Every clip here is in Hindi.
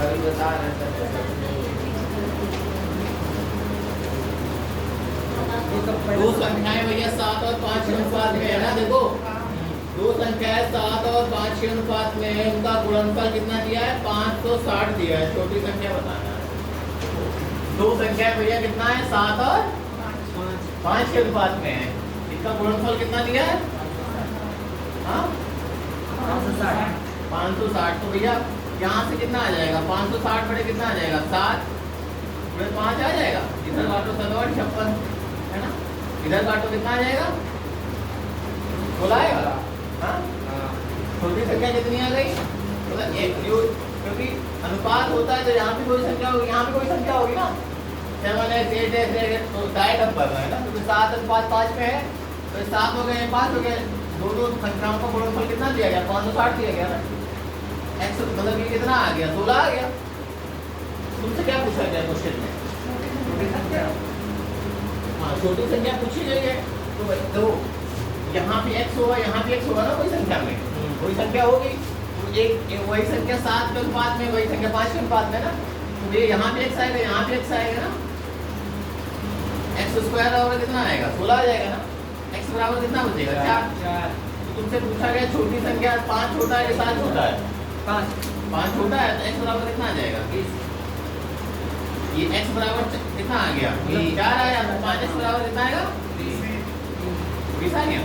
अभी बता रहे थे। दो संख्याएं भैया 7 और 5 के अनुपात में है ना। देखो दो संख्याएं 7 और 5 के अनुपात में है, उनका गुणनफल कितना दिया है? 560 दिया है। छोटी संख्या बताना है। दो संख्याएं भैया कितना है? 7 और 5 के अनुपात में है, इसका गुणनफल कितना दिया है? हाँ 560। तो भैया यहाँ से कितना आ जाएगा? 560 बड़े कितना आ जाएगा? 7 बड़े 5 आ जाएगा। इधर काटो 7 और 56 है ना। इधर काटो कितना आ जाएगा? 16 आएगा। हाँ छोटी संख्या कितनी आ गई? मतलब एक क्योंकि अनुपात होता है तो यहाँ भी कोई संख्या होगी, यहाँ भी कोई संख्या होगी ना। 7 है 8 है 8 तो डायरेक्ट नंबर है ना, क्योंकि 7 अनुपात 5 में है तो 7 हो गए 5 हो गए। दो संख्याओं का गुणनफल कितना दिया गया? 560 दिया गया ना। एक्स मतलब ये कितना आ गया? 16 आ गया। तुमसे क्या पूछा गया क्वेश्चन में? छोटी संख्या। हाँ छोटी संख्या पूछी गई है तो भाई तो यहाँ भी x होगा, यहाँ भी x होगा ना। कोई संख्या में कोई संख्या होगी तो एक वही संख्या 7 के अनुपात में, वही संख्या 5 के अनुपात में ना। तो ये यहाँ भी x आएगा, यहाँ भी x आएगा ना। x स्क्वायर बराबर कितना आएगा? 16 आ जाएगा ना। x बराबर कितना बचेगा? 4। तो तुमसे पूछा गया छोटी संख्या 5 छोटा है या 7 छोटा है? 5 छोटा है तो x बराबर कितना आ जाएगा? 20। ये x बराबर कितना आ गया? 4 आया तो 5x बराबर कितना आएगा? 20 आ गया।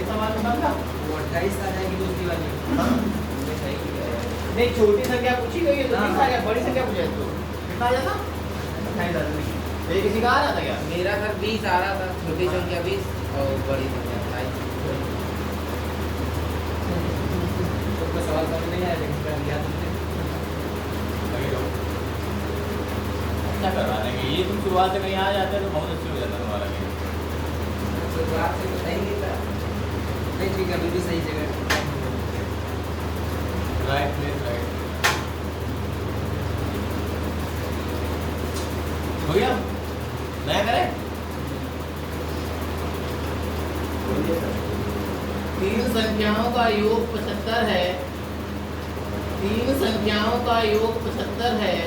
ये सवाल में था वो 28 आ जाएगी दूसरी वाली। हाँ नहीं छोटी संख्या पूछी गई है तो 20 आ गया। बड़ी संख्या पूछा तो कितना आ जाता? 28 आ जाता। ये किसी का आ रहा था क्या? मेरा सर 20 आ रहा था, छोटी संख्या 20 और बड़ी संख्या 28। तो सवाल समझ नहीं आया लेकिन कर लिया तुमने। क्या करवा देंगे? ये तुम शुरुआत से कहीं आ जाते हैं तो बहुत अच्छी हो जाता है तुम्हारा गेम। शुरुआत से तो सही नहीं था। नहीं ठीक है, अभी भी सही जगह। Right place right. हो गया? नया करें? 3 संख्याओं का योग 75 है। 3 संख्याओं का योग 75 है।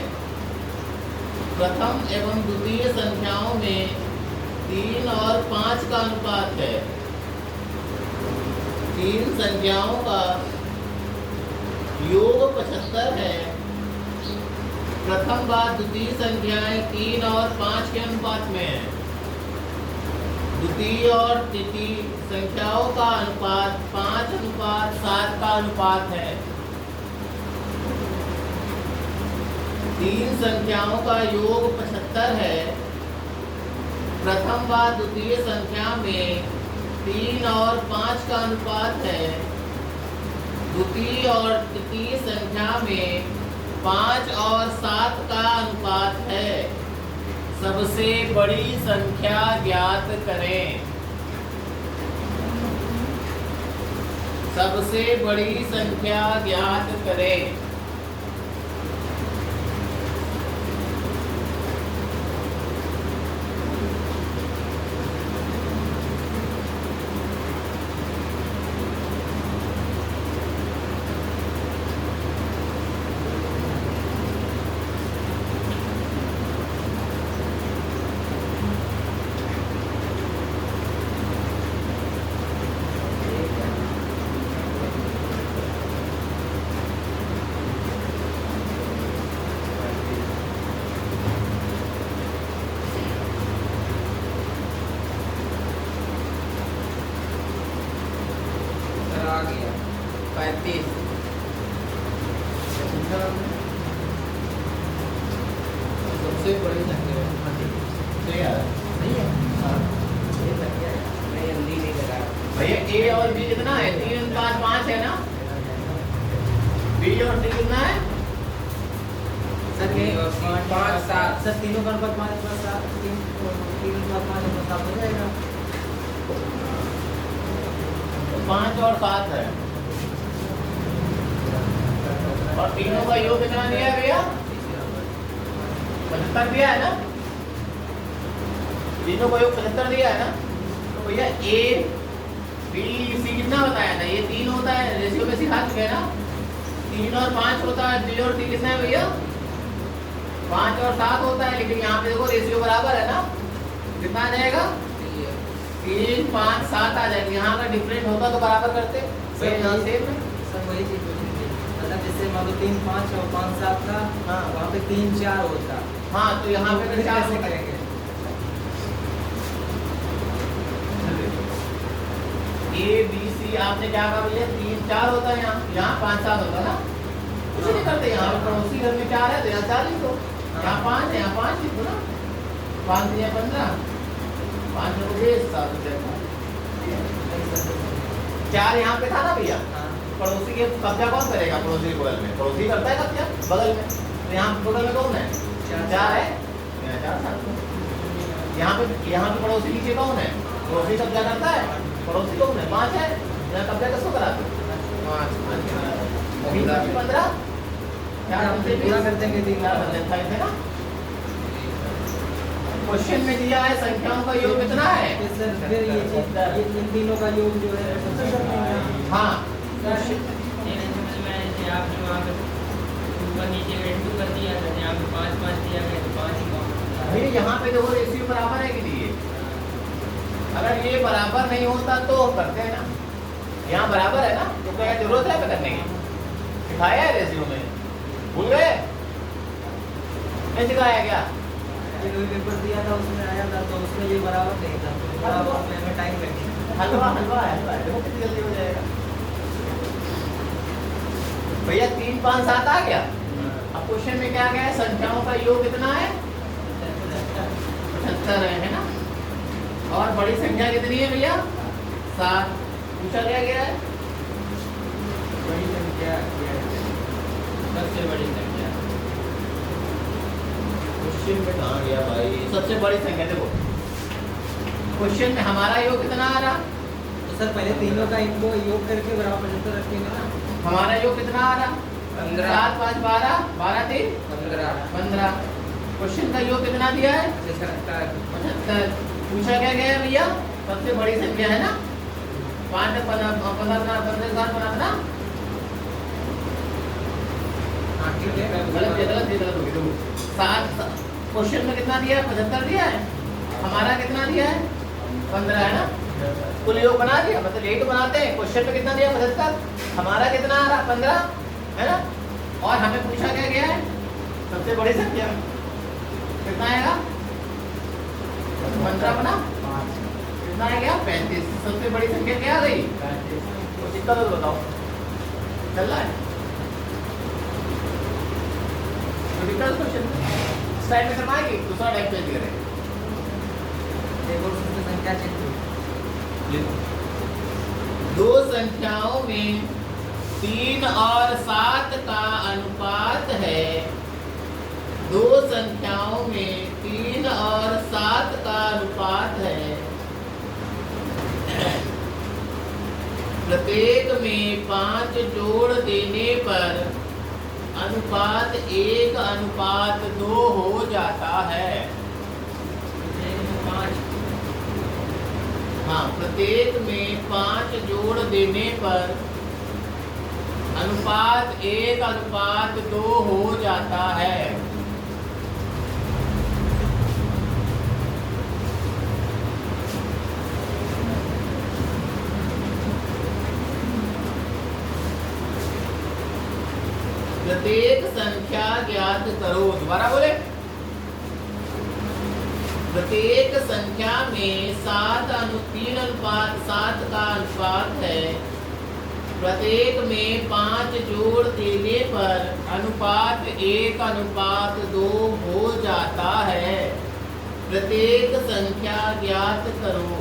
प्रथम एवं द्वितीय संख्याओं में 3 और 5 का अनुपात है। 3 संख्याओं का योग 75 है। प्रथम बार द्वितीय संख्याएं 3 और 5 के अनुपात में है। द्वितीय और तृतीय संख्याओं का अनुपात 5:7 का अनुपात है। 3 संख्याओं का योग 75 है। प्रथम व द्वितीय संख्या में 3 और 5 का अनुपात है। द्वितीय और तृतीय संख्या में 5 और 7 का अनुपात है। सबसे बड़ी संख्या ज्ञात करें। सबसे बड़ी संख्या ज्ञात करें। आ गया 35। सबसे बड़ी संख्या सही है। नहीं है हाँ। ये संख्या है, मैं जल्दी नहीं लगा। भैया ए और बी कितना है? 3 5 5 है ना। बी और सी कितना है? सर ये 5 7 सर तीनों का अनुपात 5:7 3 5 हो जाएगा। 5 और 7 है और तीनों का योग कितना दिया है भैया? 75 दिया है ना। तीनों का योग 75 दिया है ना। तो भैया ए बी सी कितना बताया था? ये 3 होता है, रेशियो में सिखा चुके हैं ना। 3 और 5 होता है, 2 और 3 कितना है भैया? 5 और 7 होता है, लेकिन यहाँ पे देखो रेशियो बराबर है ना, कितना आ जाएगा? 3 5 7 आ जाएगा। यहाँ अगर डिफरेंट होता तो बराबर करते, सर, यहाँ सेम है। सर वही चीज पूछी थी, मतलब जैसे मान लो 3 5 और 5 7 था, हाँ। वहाँ पे 3 4 होता, हाँ, तो यहाँ पे फिर 4 कैसे होता है। करेंगे? A B C आपने क्या कहा भैया? 3 4 होता है, यहाँ 5 7 होता है ना, कुछ नहीं करते। यहाँ पे पड़ोसी घर में 4 है तो यहाँ 4 लिख दो, यहाँ 5 है यहाँ 5 लिख दो ना, 5 3 15, 5 में 20 7 4 यहाँ पे था ना भैया। हाँ। पड़ोसी के कब्जा कौन करेगा? पड़ोसी के बगल में, पड़ोसी करता है कब्जा बगल में, तो यहाँ बगल में कौन है? 4 है, यहाँ 4 7। यहाँ पे पड़ोसी नीचे कौन है? पड़ोसी कब्जा करता है, पड़ोसी कौन है? 5 है, यहाँ कब्जा किसको कराते? 5 15, 4 पूरा कर देंगे 3 है ना। क्वेश्चन में दिया है संख्याओं का योग कितना है? सर फिर ये चीज, ये इन तीनों का योग जो है सबसे करना है। हाँ, आपने वहाँ पे ऊपर नीचे वेट कर दिया था, यहाँ पे 5 5 दिया गया तो 5 ही कौन भैया यहाँ पे देखो रेशियो बराबर है कि नहीं है? अगर ये बराबर नहीं होता तो करते हैं ना, यहाँ बराबर है ना, तो क्या जरूरत है करने की? सिखाया है रेशियो में, भूल गए? नहीं सिखाया क्या? ये कोई पेपर दिया था उसमें आया था, तो उसमें ये बराबर नहीं था, तो बराबर में हमें टाइम लगेगा। हलवा हलवा है, देखो कितनी जल्दी हो जाएगा भैया। 3 5 7 आ गया। अब क्वेश्चन में क्या गया है? संख्याओं का योग कितना है? 75 है ना। और बड़ी संख्या कितनी है भैया? 7। पूछा गया है बड़ी संख्या सबसे बड़ी संख्या। क्वेश्चन में कहाँ गया भाई? सबसे बड़ी संख्या देखो, क्वेश्चन में हमारा योग कितना आ रहा? तो सर पहले तीनों का इनको योग करके बराबर 75 रखेंगे ना। हमारा योग कितना आ रहा? 15 7 5 12 12 3 15। क्वेश्चन का योग कितना दिया है? 75। पूछा क्या गया है भैया? सबसे बड़ी संख्या है ना, 5 15 बनाना। हाँ ठीक है। गलत होगी देखो। 7 क्वेश्चन में कितना दिया है? 75 दिया है। हमारा कितना दिया है? 15 है ना। कुल योग बना दिया, मतलब यही तो बनाते हैं। क्वेश्चन में कितना दिया? 75। हमारा कितना आ रहा? 15 है ना। और हमें पूछा क्या गया है? सबसे बड़ी संख्या कितना आएगा? 15 बना, कितना आ गया? 35। सबसे बड़ी संख्या क्या आ गई? 35। कितना तो बताओ, चल रहा है? क्वेश्चन स्लाइड में करवाएंगे, दूसरा टाइप चेंज करेंगे। एक और सबसे संख्या चेक करो। दो संख्याओं में 3 और 7 का अनुपात है। दो संख्याओं में 3 और 7 का अनुपात है। प्रत्येक में 5 जोड़ देने पर अनुपात 1:2 हो जाता है। हाँ, प्रत्येक में 5 जोड़ देने पर अनुपात 1:2 हो जाता है। प्रत्येक संख्या ज्ञात करो। दोबारा बोले। प्रत्येक संख्या में 3:7 का अनुपात है। प्रत्येक में 5 जोड़ देने पर अनुपात 1:2 हो जाता है। प्रत्येक संख्या ज्ञात करो।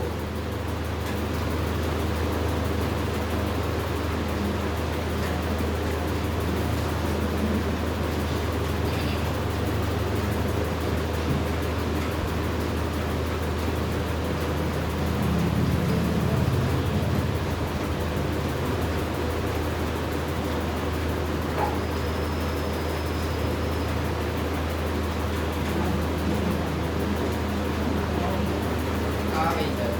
आ गई सर।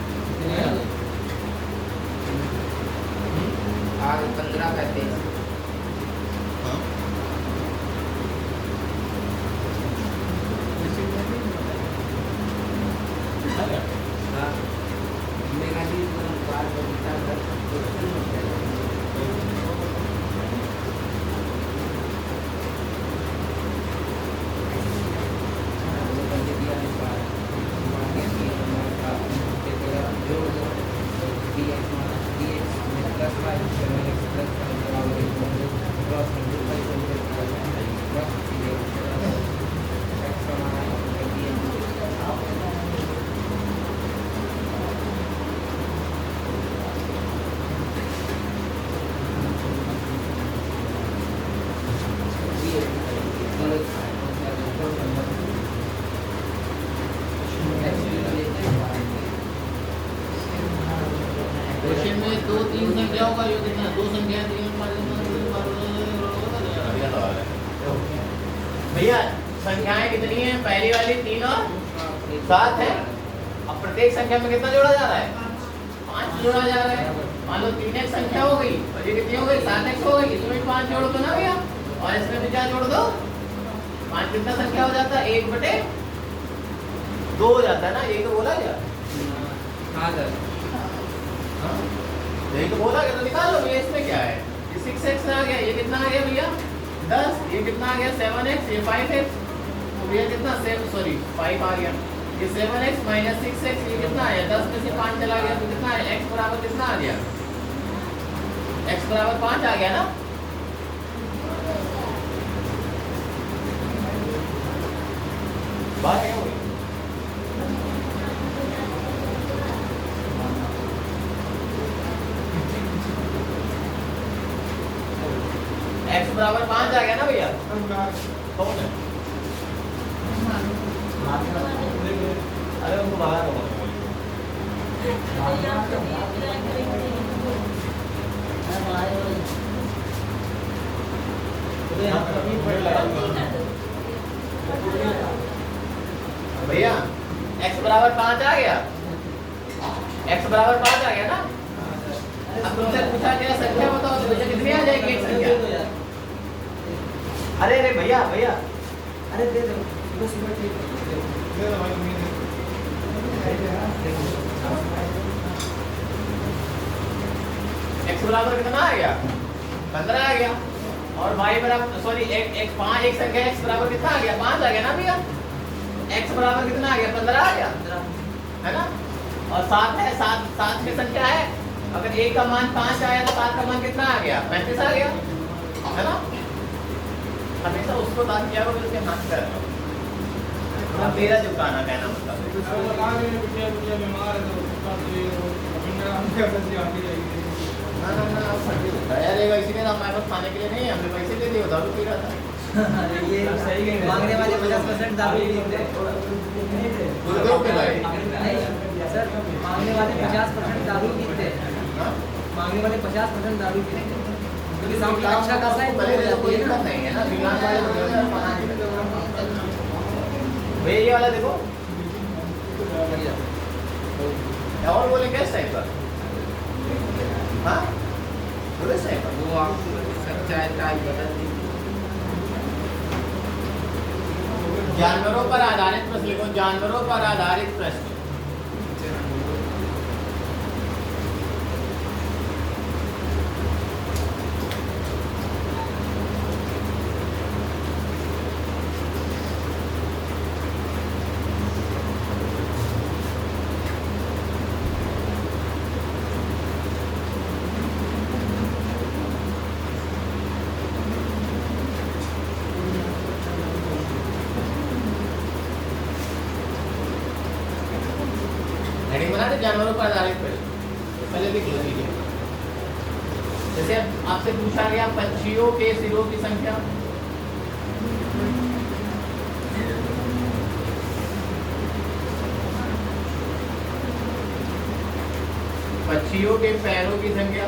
संख्याओं का योग कितना? दो संख्या, 3 5 भैया संख्याएं कितनी हैं? पहली वाली 3 और 7 है। अब प्रत्येक संख्या में कितना जोड़ा जा रहा है? 5 जोड़ा जा रहा है। मान लो 3x संख्या हो गई और ये कितनी हो गई? 7x हो गई। इसमें भी 5 जोड़ दो ना भैया, और इसमें भी क्या जोड़ दो? 5 कितना संख्या हो जाता है? 1/2 हो जाता है ना। यही तो बोला गया। हाँ सर। यही तो बोला गया, तो निकाल लो भैया। इसमें क्या है? ये 6x आ गया, ये कितना आ गया भैया? 10, ये कितना आ गया? 7x, ये 5x, तो भैया कितना? 5 आ गया। ये 7x - 6x, ये कितना आया? 10 में से 5 चला गया, तो कितना है? x बराबर कितना आ गया? x बराबर 5 आ गया ना। बात क्या हुई? x बराबर 5 आ गया ना भैया। कौन है? अरे उनको बाहर हो। भैया x बराबर 5 आ गया। x बराबर 5 आ गया ना। अब तुमसे पूछा गया संख्या बताओ, तो भैया कितनी आ जाएगी एक संख्या? अरे अरे भैया भैया, अरे दे दो बस मिनट दे दो भाई। x बराबर कितना आ गया? 15 आ गया। और y बराबर सॉरी x 5 एक संख्या x बराबर कितना आ गया? 5 आ गया ना भैया। x बराबर कितना आ गया? 15 आ गया, है ना। और 7 है, 7 की संख्या है। अगर a का मान 5 आया तो 7 का मान कितना आ गया? 35 आ गया, है ना। हमेशा उसको दान किया करो जिसके हाथ कर रहा हो। तेरा चुकाना कहना मतलब रहेगा। इसीलिए हमारे पास खाने के लिए नहीं है, हमने पैसे दे दिए, दारू पी रहा था। ये सही है। मांगने वाले 50% दारू पीते हैं। गुरुदेव के भाई नहीं सर, मांगने वाले 50% दारू पीते हैं। मांगने वाले 50% दारू पीते हैं, क्योंकि सामने अच्छा खासा है पहले तो कोई दिक्कत नहीं है ना। विज्ञान वाले भैया ये वाला देखो, और बोले कैसे टाइप का? हाँ बोले सही पर वो आप सच्चाई का बदल दी। जानवरों पर आधारित प्रश्न लिखो। जानवरों पर आधारित प्रश्न। हेडिंग बना दे जानवरों पर आधारित प्रश्न। पहले लिख लीजिए। जैसे आपसे पूछा गया पक्षियों के सिरों की संख्या, पक्षियों के पैरों की संख्या,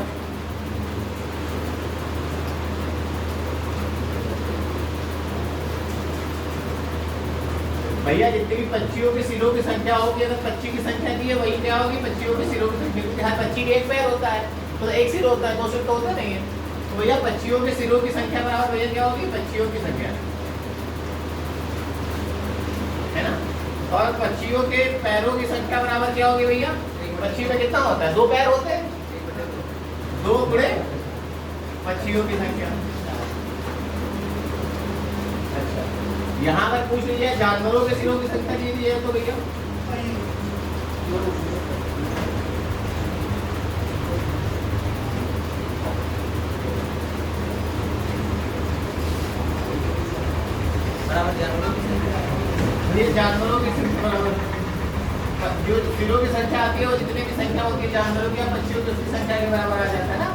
भैया जितनी भी पक्षियों के सिरों की संख्या होगी, अगर पक्षी की संख्या दी है वही क्या होगी? पक्षियों के सिरों की संख्या, क्योंकि हर पक्षी के एक पैर होता है, तो एक सिर होता है, दो सिर तो होता नहीं है। तो भैया पक्षियों के सिरों की संख्या बराबर भैया क्या होगी? पक्षियों की संख्या, है ना। और पक्षियों के पैरों की संख्या बराबर क्या होगी भैया? पक्षी में कितना होता है? 2 पैर होते हैं, 2 गुणे पक्षियों की संख्या। अच्छा, यहाँ अगर पूछ लीजिए जानवरों के सिरों की संख्या दीजिए तो भैया बराबर जानवरों की संख्या। ये जानवरों की संख्या बराबर जो सिरों की संख्या आती है वो जितने की संख्या होती है जानवरों की या पक्षियों की उसकी संख्या के बराबर आ जाता है ना।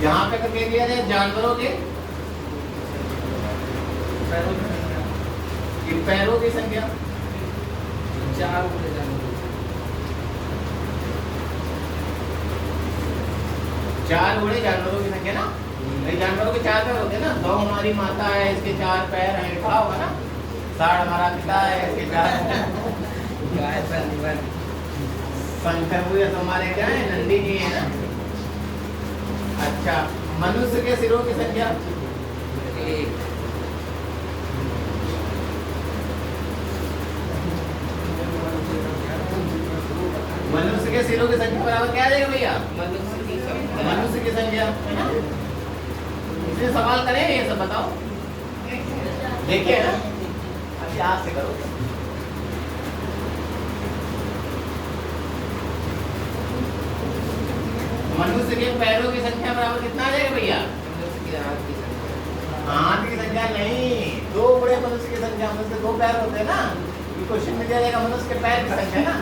यहाँ पे कह दिया जाए जानवरों के पैरों की संख्या, ये पैरों की संख्या 4 गुणे जानवरों। 4 घोड़े जानवरों की संख्या ना, ये जानवरों के 4 पैर होते हैं ना। गौ हमारी माता है, इसके 4 पैर हैं, लिखा होगा ना। साढ़ हमारा पिता है, इसके 4 गाय पर निवर शंकर भूया तो हमारे क्या है, नंदी जी है ना। अच्छा, मनुष्य के सिरों की संख्या एक मनुष्य के सिरों की संख्या बराबर क्या आ जाएगा भैया? मनुष्य की संख्या है ना। इसलिए सवाल करें, ये सब बताओ, देखिए ना, अब याद से करो। मनुष्य के पैरों की संख्या बराबर कितना आ जाएगा भैया? हाथ की संख्या नहीं, 2 बड़े मनुष्य की संख्या। मनुष्य के 2 पैर होते हैं ना, ये क्वेश्चन में दिया जाएगा मनुष्य के पैर की संख्या ना।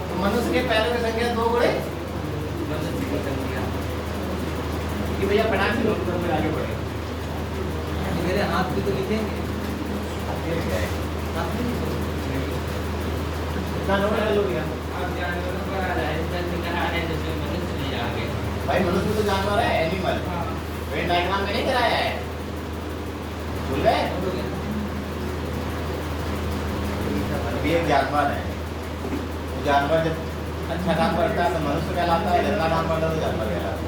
तो मनुष्य के पैरों की संख्या 2 बड़े मनुष्य की संख्या। कि भैया पढ़ा के लोग में आगे बढ़े। मेरे हाथ भी तो लिखेंगे, हाथ भी कितना नोट ले लो भैया? अब जानवरों पर आ रहा है, जैसे कहा है जैसे मनुष्य नहीं आगे। भाई मनुष्य तो जानवर है, एनिमल। वेन डायग्राम में नहीं कराया है, भूल गए? भी एक जानवर है, वो जानवर जब अच्छा काम करता है तो मनुष्य कहलाता है, गंदा काम करता है तो जानवर कहलाता है।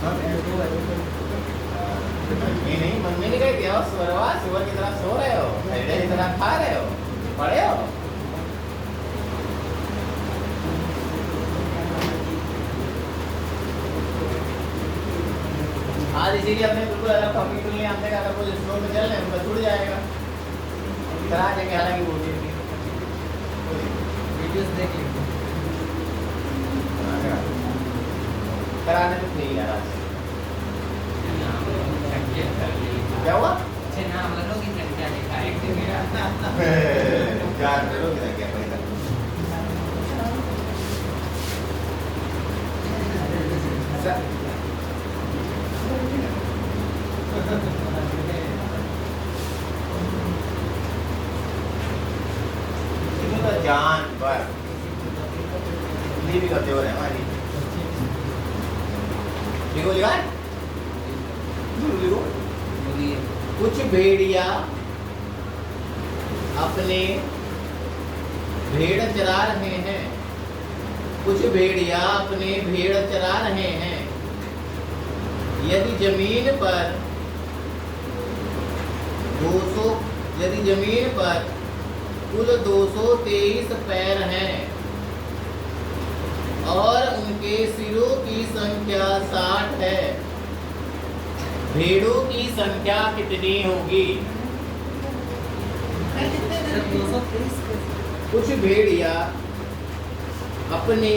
हाँ? ये नहीं, मन में नहीं कह दिया सुअरवा, सुअर की तरह सो रहे हो, भेड़े की तरह खा रहे हो, पढ़े हो। आज इसीलिए अपने बिल्कुल अलग टॉपिक के लिए आते हैं, अगर कोई स्लो में चल रहे हैं उनका छूट जाएगा। करा देंगे, हालांकि वो भी वीडियोस देख लेंगे। कराने तो नहीं यार आज। संख्या कर ली। क्या हुआ? अच्छे नाम वालों की संख्या लिखा एक जगह। जानवरों की संख्या कोई नहीं। जानवर भी करते हो रहे हमारी लिखो लिखा है? लिखो। कुछ भेड़िया अपने भेड़ चरा रहे हैं, कुछ भेड़िया अपने भेड़ चरा रहे हैं। यदि जमीन पर 200 यदि जमीन पर कुल 223 पैर हैं और उनके सिरों की संख्या 60 है, भेड़ों की संख्या कितनी होगी? 223 कुछ भेड़िया अपनी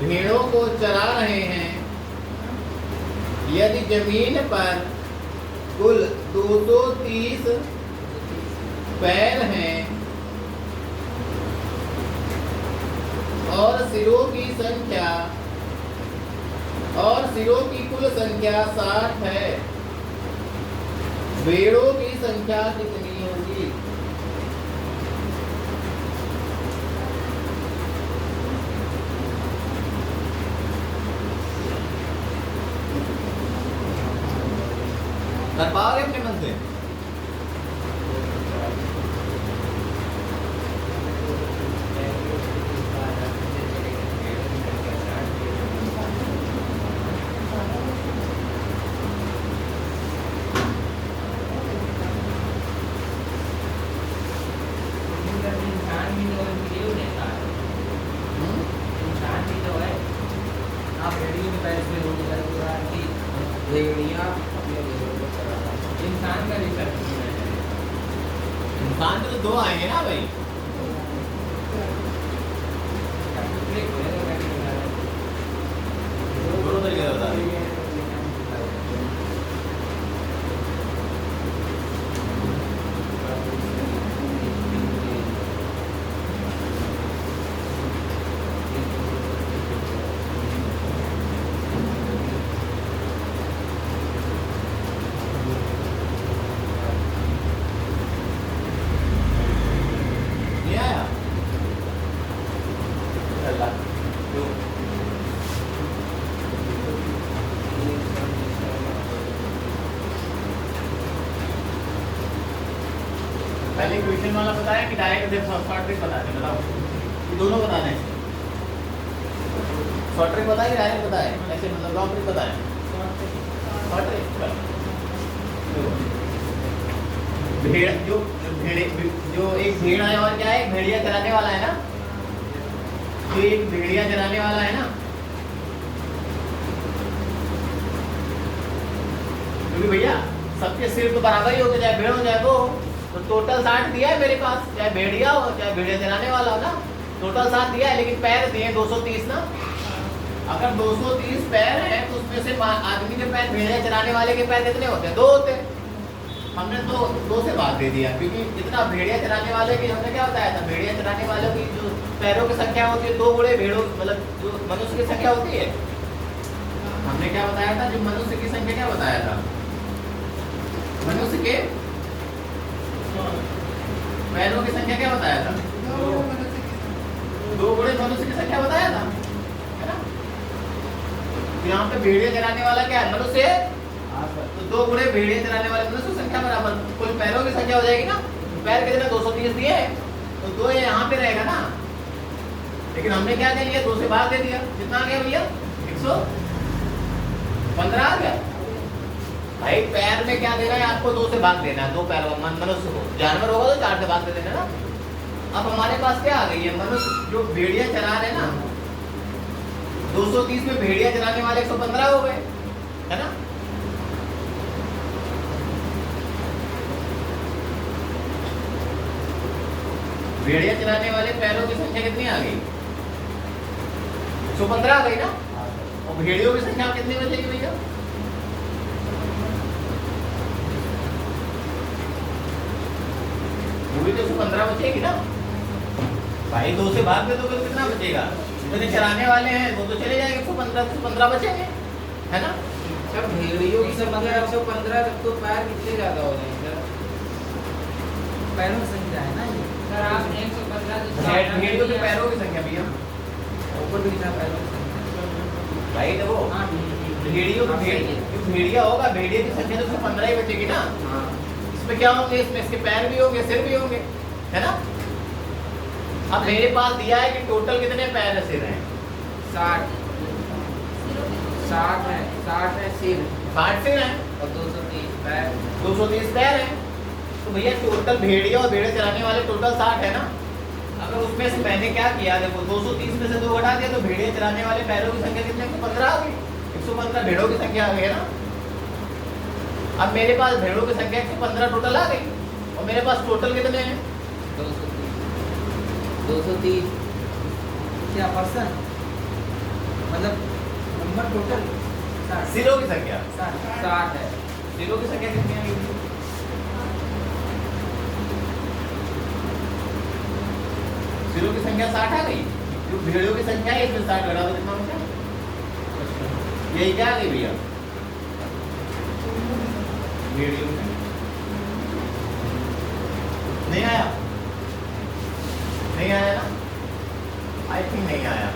भेड़ों को चरा रहे हैं। यदि जमीन पर कुल 230 पैर हैं और सिरों की कुल संख्या 60 है, भेड़ों की संख्या कितनी होगी? कर पाओगे अपने मन से? इंसान भी तो वीडियो देता है, इंसान भी तो है। आप रेडियो में पैर में रोक कर पूरा कि भेड़िया अपने भेड़ों को चरा रहा है। इंसान का रिसर्च किया है। इंसान तो 2 आएंगे ना भाई। दोनों तरीके से बता देंगे। नहीं आया? अल्लाह खाली क्वेश्चन वाला पता है कि डायरेक्ट शॉर्ट ट्रिक पता है? बताओ, ये दोनों बताना है। शॉर्ट ट्रिक पता है कि डायरेक्ट पता है? ऐसे मतलब लॉन्ग ट्रिक पता है? Short trick. भेड़ जो एक भेड़ है और क्या है, एक भेड़िया चराने वाला है ना, जो एक भेड़िया चराने वाला है ना, क्योंकि भैया सबके सिर तो बराबर ही होते, चाहे भेड़ हो चाहे वो, तो टोटल 60 दिया है मेरे पास, चाहे भेड़िया हो चाहे भेड़िया चराने वाला हो ना, टोटल 60 दिया है, लेकिन पैर दिए 230 ना। अगर 230 पैर है तो उसमें से आदमी के पैर, भेड़िया चराने वाले के पैर कितने होते हैं? 2 होते हैं। हमने दो से भाग दे दिया, क्योंकि इतना भेड़िया चराने वाले की हमने क्या बताया था, भेड़िया चराने वालों की जो पैरों की संख्या होती है 2 गुणे भेड़ों, मतलब जो मनुष्य की संख्या होती है, हमने क्या बताया था, जो मनुष्य की संख्या क्या बताया था, मनुष्य के पैरों की संख्या क्या बताया था, 2 गुणे मनुष्य की संख्या बताया था, है ना। यहाँ पे भेड़िया चराने वाला क्या है, मनुष्य है, तो 2 गुणे भेड़िया चराने वाले मनुष्य संख्या बराबर कुल पैरों की संख्या हो जाएगी ना। पैर कितने 230 दिए हैं, तो 2 यहाँ पे रहेगा ना, लेकिन हमने क्या कर लिया, 2 से भाग दे दिया, कितना आ गया भैया, 115 आ गया। भाई पैर में क्या देना है आपको, 2 से भाग देना है, 2 पैर मनुष्य को, जानवर होगा तो 4 से भाग दे देना ना। अब हमारे पास क्या आ गई है, मनुष्य जो भेड़िया चरा रहे ना, 230 में भेड़िया चराने वाले 115 हो गए, है ना। भेड़िया चराने वाले पैरों की संख्या कितनी आ गई, 115 आ गई ना। और भेड़ियों की संख्या कितनी बचेगी भैया, वो भी तो 115 बचेगी ना। भाई 2 से भाग में तो कितना बचेगा, जितने चराने वाले हैं वो तो चले जाएंगे, 115 बचेंगे, है ना। सर भेड़ियों की संख्या 115, तब तो पैर कितने ज्यादा हो जाएंगे सर? पैरों की संख्या है ना ये, सर आप 115 भेड़ियों के पैरों की संख्या भैया, ऊपर भी लिखा पैरों की संख्या। भाई देखो हाँ, भेड़ियों भेड़िया होगा, भेड़िया की संख्या तो 115 ही बचेगी ना। इसमें क्या होंगे, इसमें इसके पैर भी होंगे, सिर भी होंगे, है ना। अब मेरे पास दिया है कि टोटल कितने पैर सिर हैं, 60 है, 60 है सिर 60 सिर हैं और 230 पैर। 230 पैर हैं, तो भैया टोटल भेड़िया और भेड़े चराने वाले टोटल 60 है ना। अगर उसमें से मैंने क्या किया, देखो 230 में से 2 घटा दिया, तो भेड़िया चराने वाले पैरों की संख्या कितने, 115 आ गई, 115 भेड़ों की संख्या आ गई है ना। अब मेरे पास भेड़ों की संख्या 115 टोटल आ गई, और मेरे पास टोटल कितने हैं, 230 क्या पर्सन, मतलब नंबर टोटल सिरों की संख्या 60 है। सिरों की संख्या कितनी आ गई, सिरों की संख्या 60 आ गई। जो भेड़ों की संख्या है इसमें 60 घटा दो, कितना बचा, यही क्या आ गई भैया, भेड़ियों की संख्या। नहीं आया, नहीं आया ना, आई थिंक नहीं आया।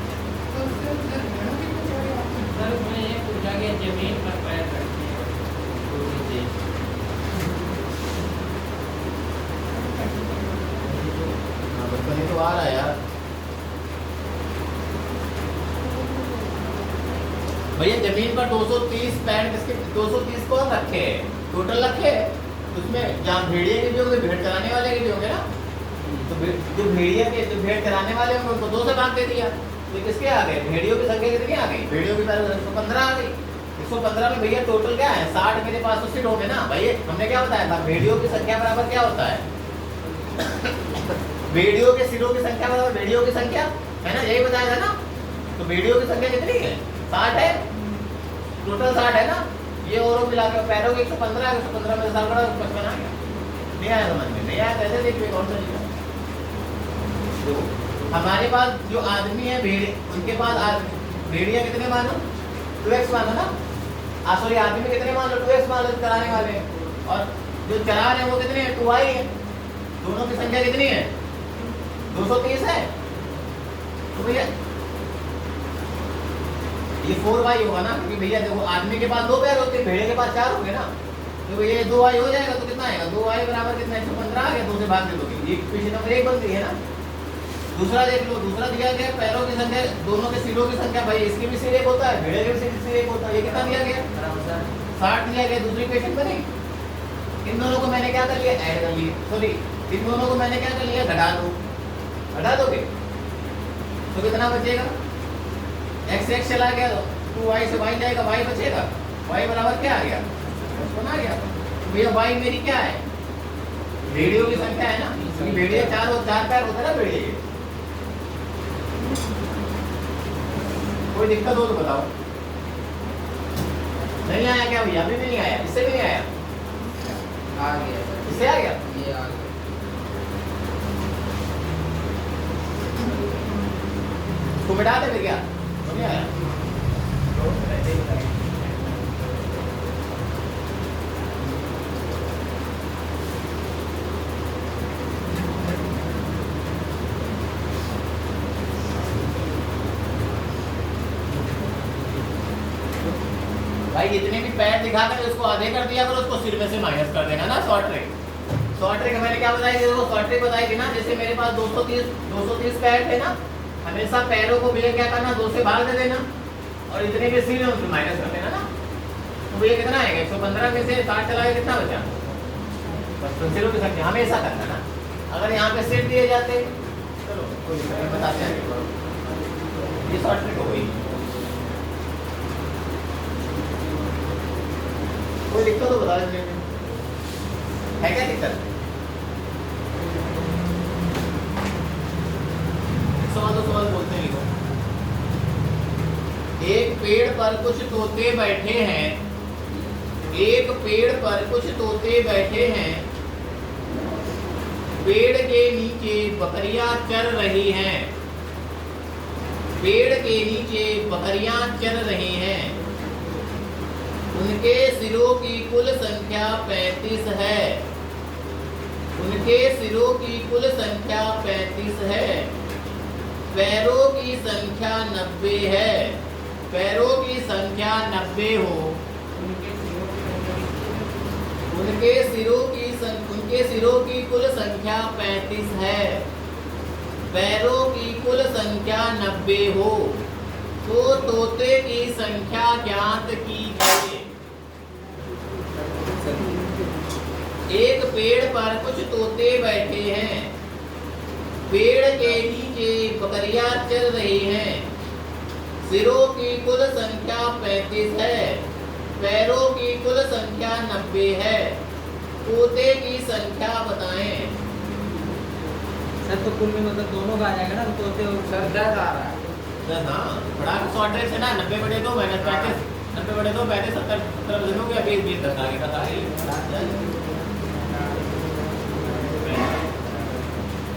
सर उसमें ये पूछा गया जमीन पर पैर रखते हैं थोड़ी देर। बचपन ही तो आ रहा है यार। भैया जमीन पर 230 पैर, किसके 230 कौन रखे हैं, टोटल रखे हैं, उसमें जहाँ भेड़िया के भी होंगे, भेड़ चराने वाले के भी होंगे ना। तो जो भेड़िया के, जो भेड़ चराने वाले होंगे उनको 2 से भाग दे दिया, तो किसके आ गए, भेड़ियों की संख्या कितनी आ गई, भेड़ियों की 115 आ गई। 115 में भैया टोटल क्या है, 60 मेरे पास तो सिर होंगे ना। भाई हमने क्या बताया था, भेड़ियों की संख्या बराबर क्या होता है, भेड़ियों के सिरों की संख्या बराबर भेड़ियों की संख्या, है ना, यही बताया था ना। तो भेड़ियों की संख्या कितनी है, 60 है, टोटल 60 है ना। ये और मिला के पैरों के 115 है, 115 में 60 बड़ा 55 आ गया। नहीं आया समझ में, नहीं आया कैसे देखिए कौन सा लिखा। हमारे पास जो आदमी है भेड़, उनके पास भेड़िया कितने मानो, 2x मानो ना। सॉरी आदमी कितने मान लो, 2x मान लो चराने वाले, और जो चरा रहे हैं वो कितने हैं, 2y है। दोनों की संख्या कितनी है, 230 है। तो भैया ये 4y होगा ना, क्योंकि भैया देखो आदमी के पास 2 पैर होते हैं, भेड़े के पास 4 होंगे ना। तो तो ये 2i हो जाएगा तो कितना आएगा 2i बराबर कितना 115 आ गया 2 से भाग दे दोगे ये इक्वेशन नंबर 1 बन गई है ना। दूसरा देख लो दूसरा दिया गया पैरों की संख्या दोनों के सिरों की संख्या भाई इसकी भी सिर 1 होता है भेड़े के भी सिर 1 होता है ये कितना दिया गया बराबर सर 60 दिया गया। दूसरी इक्वेशन बनी इन दोनों को मैंने क्या कर लिया ऐड कर लिया सॉरी इन दोनों को मैंने क्या कर लिया घटा दोगे तो कितना बचेगा x चला गया तो 2y से y जाएगा y बचेगा y बराबर क्या आ गया 55 आ गया। तो भैया y मेरी क्या है भेड़ियों की संख्या है ना क्योंकि भेड़िए 4 पैर होता है ना भेड़िए के। कोई दिक्कत हो तो बताओ। नहीं आया क्या भैया अभी भी नहीं आया इससे भी नहीं आया आ गया सर इससे आ गया ये आ गया तो मिटा दे फिर क्या तो नहीं आया भाई जितने भी पैर दिखाकर उसको आधे कर दिया करो उसको सिर में से माइनस कर देना ना शॉर्ट ट्रिक मैंने क्या बताई थी वो शॉर्ट ट्रिक बताई थी ना जैसे मेरे पास 230 पैर थे ना हमेशा पैरों को भैया क्या करना 2 से भाग दे देना और इतने भी सिर है उसको माइनस कर देना ना तो भैया कितना आएगा 115 में से 60 चला के कितना बचा बस सिरों की संख्या हमेशा करना ना। अगर यहाँ पे सिर दिए जाते चलो कोई दिक्कत नहीं बताते हैं ये शॉर्ट ट्रिक हो गई कोई दिक्कत तो बता दें है क्या दिक्कत सवाल बोलते हैं लिखो। एक पेड़ पर कुछ तोते बैठे हैं एक पेड़ पर कुछ तोते बैठे हैं पेड़ के नीचे बकरियां चर रही हैं पेड़ के नीचे बकरियां चर रही हैं उनके सिरों की कुल संख्या 35 है उनके सिरों की कुल संख्या 35 है पैरों की संख्या 90 है पैरों की संख्या 90 हो उनके सिरों की कुल संख्या 35 है पैरों की कुल संख्या 90 हो तो तोते की संख्या ज्ञात की जाए। एक पेड़ पर कुछ तोते बैठे हैं पेड़ के नीचे बकरियां चल रही हैं सिरों की कुल संख्या 35 है पैरों की कुल संख्या 90 है तोते की संख्या बताएं। सर तो कुल में मतलब दोनों का आ जाएगा ना तोते और सर 10 आ रहा है हाँ बड़ा शॉर्ट ट्रिक है ना 90 बटे 2 माइनस 35 90 बटे 2 35 70 देखोगे अभी 20 तक आगे का था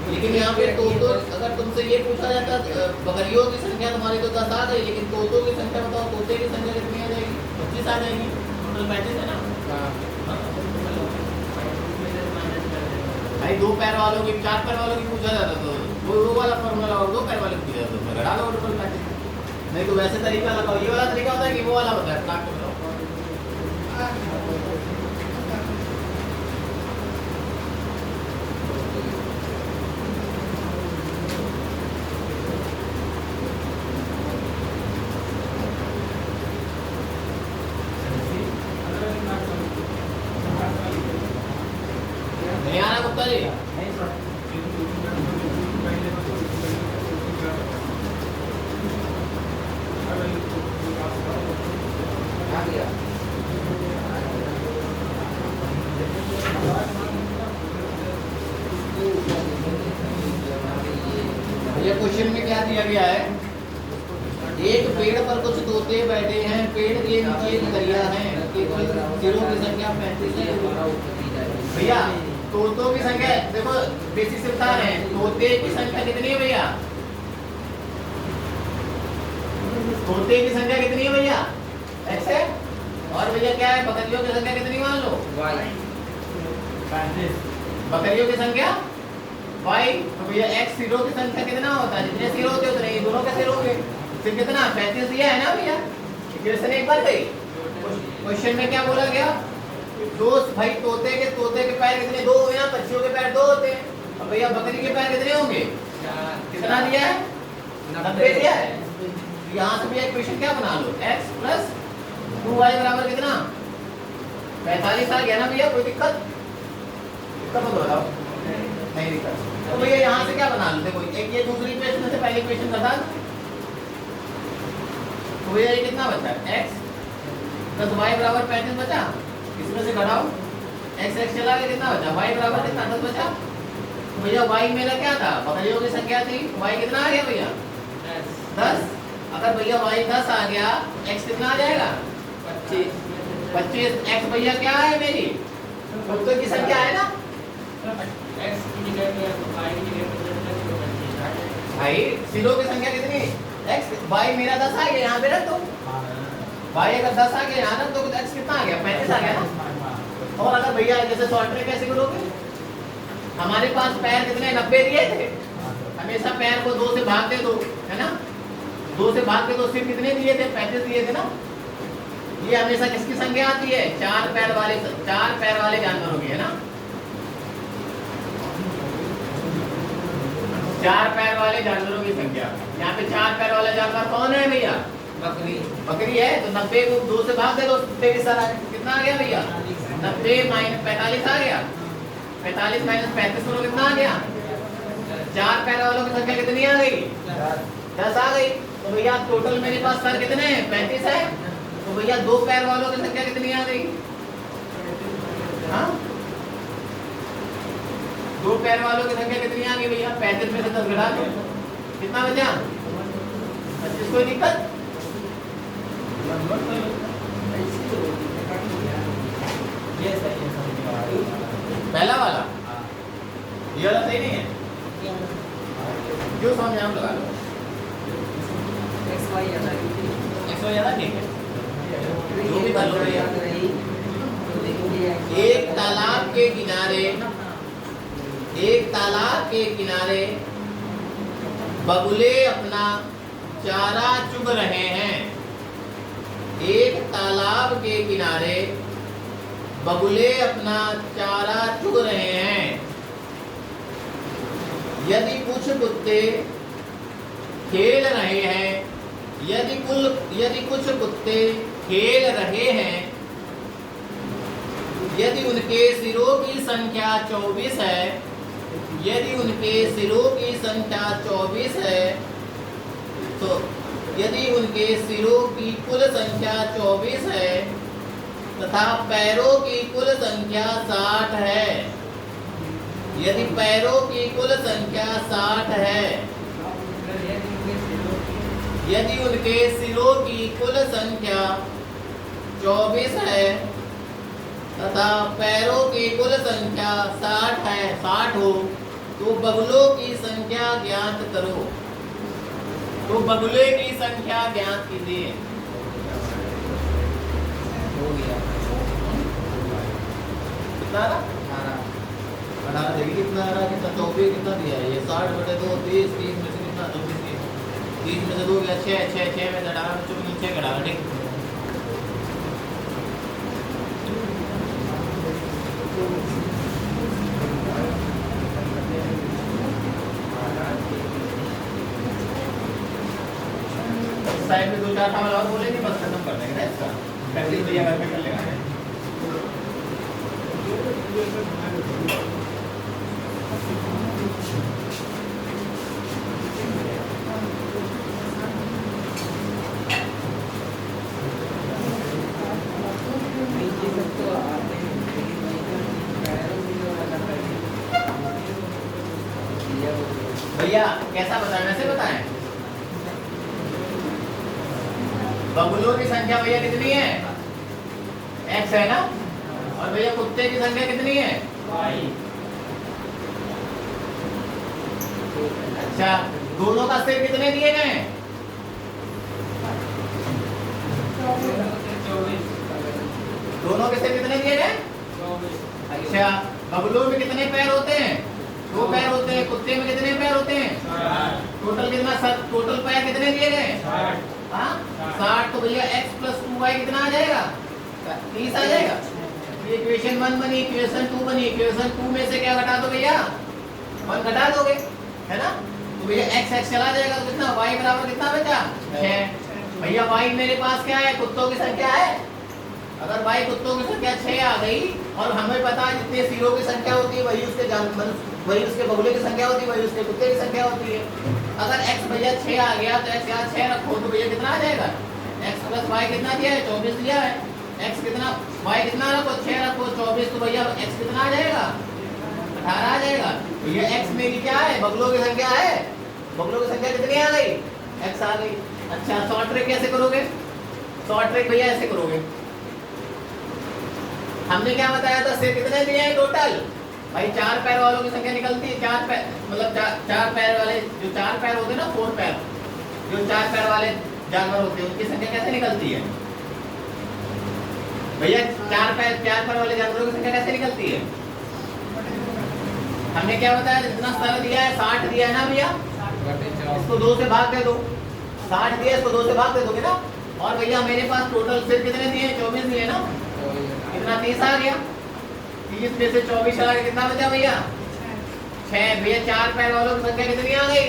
लेकिन यहाँ पे तोतों अगर तुमसे ये पूछा जाता बकरियों की संख्या तुम्हारी तो 10 आ गई लेकिन तोतों की संख्या बताओ तोते की संख्या कितनी आ जाएगी 25 आ जाएगी टोटल 35 है ना भाई 2 पैर वालों की 4 पैर वालों की पूछा जाता तो वो वाला फॉर्मूला और 2 पैर वाले पूछा जाता तो घटा लो टोटल 35 नहीं तो वैसे तरीका लगाओ ये वाला तरीका होता है कि वो वाला होता है स्टार्ट करो नहीं आ रहा गुप्ता जी आ गया ये क्वेश्चन में क्या दिया गया है एक पेड़ पर कुछ तोते बैठे हैं पेड़ के नीचे बकरियां हैं सिरों की संख्या 35 है भैया तोतों की संख्या देखो बेसिक से बता रहे हैं तोते की संख्या कितनी है भैया तोते की संख्या कितनी है भैया x है और भैया क्या है बकरियों की संख्या कितनी मान लो y बकरियों की संख्या y तो भैया x सिरों की संख्या कितना होता है जितने सिर होते उतने ही दोनों के सिर होंगे फिर कितना 35 दिया है ना भैया इक्वेशन एक बार गई क्वेश्चन में क्या बोला गया दो भाई तोते के पैर कितने? दो हुए ना, पक्षियों के पैर दो होते हैं। अब भैया बकरी के पैर कितने होंगे? कितना दिया है? 90 दिया है। यहाँ से भी इक्वेशन क्या बना लो, x प्लस 2y बराबर कितना? 45 आ गया ना भैया? कोई दिक्कत हो तो बताओ। नहीं दिक्कत। तो भैया यहाँ से क्या बना लो? देखो एक ये दूसरी इक्वेशन में से पहली इक्वेशन बता। तो भैया ये कितना बचा? x प्लस y बराबर 35 बचा। इसमें से घटाओ, x चला गया, कितना बचा? y बराबर कितना? 10 बचा। तो भैया y मेरा क्या था? बकरियों की संख्या थी। y कितना आ गया भैया? 10। अगर भैया y 10 आ गया, x कितना आ जाएगा? 25। x भैया क्या है मेरी? कुत्तों की संख्या है ना भाई। सिरों की संख्या कितनी? x y मेरा 10 आ गया, यहाँ पे रख दो। y अगर 10 आ गया यहाँ रख दो, तो x कितना आ गया? 35 आ गया ना। और अगर भैया जैसे शॉर्ट ट्रिक कैसे करोगे? हमारे पास पैर कितने? 90 दिए थे। हमेशा पैर को 2 से भाग दे दो, है ना? 2 से भाग के 2 सिर्फ कितने दिए थे? 35 दिए थे ना। ये हमेशा किसकी संख्या आती है? 4 पैर वाले जानवरों की, है ना? 4 पैर वाले जानवरों की संख्या। यहाँ पे 4 पैर वाला जानवर कौन है भैया? बकरी है। तो 90 को 2 से भाग दे दो, 23 आ गया। कितना आ गया भैया? 90 माइनस 45 आ गया। 45 माइनस 35 करो, कितना आ गया? 4 पैर वालों की संख्या कितनी आ गई? 10 आ गई। तो भैया टोटल मेरे पास पैर कितने हैं? 35 है। तो भैया 2 पैर वालों की संख्या कितनी आ गई? हाँ, 2 पैर वालों की संख्या कितनी आ गई भैया? 35 में से 10 घटा दो, कितना बचा? 25। कोई दिक्कत? पहला वाला ये वाला सही नहीं है। क्यों समझ हम लगा लो। x y ज्यादा ठीक है, जो भी कर लो भैया। एक तालाब के किनारे बगुले अपना चारा चुग रहे हैं। एक तालाब के किनारे बगुले अपना चारा चुग रहे हैं। यदि कुछ कुत्ते खेल रहे हैं, यदि कुछ कुत्ते खेल रहे हैं, यदि उनके सिरों की संख्या 24 है, यदि उनके सिरों की संख्या 24 है, तो यदि उनके सिरों की कुल संख्या 24 है तथा पैरों की कुल संख्या 60 है, यदि पैरों की कुल संख्या 60 है, यदि उनके सिरों की कुल संख्या 24 है तथा पैरों की कुल संख्या 60 है, 60 हो, तो बगुलों की संख्या ज्ञात करो। तो बगुले की संख्या ज्ञात कीजिए। हो गया कितना आ रहा? 18 देखिए कितना आ रहा? कितना 24 कितना दिया है? ये 60/2 30 30 में से कितना? 30 में से 2 गया 6 में से 18 में 24 6 घटा ठीक। साइड में 2-4 सवाल और बोलेंगे, बस खत्म कर देंगे ना इसका। प्रैक्टिस भैया घर पे कर लेगा। भैया कैसा बताना से बताएं? बगुलों की संख्या भैया कितनी है? x है ना। और भैया कुत्ते की संख्या कितनी है? y। अच्छा, दोनों का सिर कितने दिए गए हैं? 24। दोनों के सिर कितने दिए गए? 24। अच्छा, बगुलों में कितने पैर होते हैं? 2 पैर होते हैं। कुत्ते में कितने पैर होते हैं? 60। टोटल कितना? टोटल पैर कितने दिए गए? 60। हाँ 60। तो भैया x प्लस 2y कितना आ जाएगा? 30 आ जाएगा। ये इक्वेशन 1 बनी, इक्वेशन 2 बनी, इक्वेशन 2 में से क्या घटा दो भैया? 1 घटा दोगे, है ना? तो भैया x x चला जाएगा तो कितना y बराबर कितना बचा? 6। भैया y मेरे पास क्या है? कुत्तों की संख्या है। अगर y कुत्तों की संख्या 6 आ गई और हमें पता है जितने सीरों की संख्या होती है वही उसके बगुले की संख्या होती है, वही उसके कुत्ते की संख्या होती है। अगर x भैया 6 आ गया तो x यहाँ 6 रखो तो भैया कितना आ जाएगा? x प्लस y कितना दिया है? 24 दिया है। x कितना, y कितना रखो? 6 रखो, 24 तो भैया x कितना आ जाएगा? 18 आ जाएगा। तो ये x मेरी क्या है? बगलों की संख्या है। बगलों की संख्या कितनी आ गई? x आ गई। अच्छा, शॉर्ट ट्रिक कैसे करोगे? शॉर्ट ट्रिक भैया ऐसे करोगे। हमने क्या बताया था? सिर कितने दिए हैं टोटल? भाई 4 पैर वालों की संख्या निकलती है। 4 पैर मतलब 4 पैर वाले, जो 4 पैर होते हैं ना, 4 पैर, जो 4 पैर वाले जानवर होते हैं उनकी संख्या कैसे निकलती है भैया? 4 पैर वाले जानवरों की संख्या कैसे निकलती है? हमने क्या बताया? जितना स्तर दिया है 60 दिया है ना भैया, इसको 2 से भाग दे दो। 60 दिया, इसको 2 से भाग दे दोगे ना। और भैया मेरे पास टोटल सिर कितने दिए? 24 दिए ना, कितना 30 आ गया। 30 में से 24 चला के कितना बचा भैया? 6। भैया 4 पैर वालों की संख्या कितनी आ गई?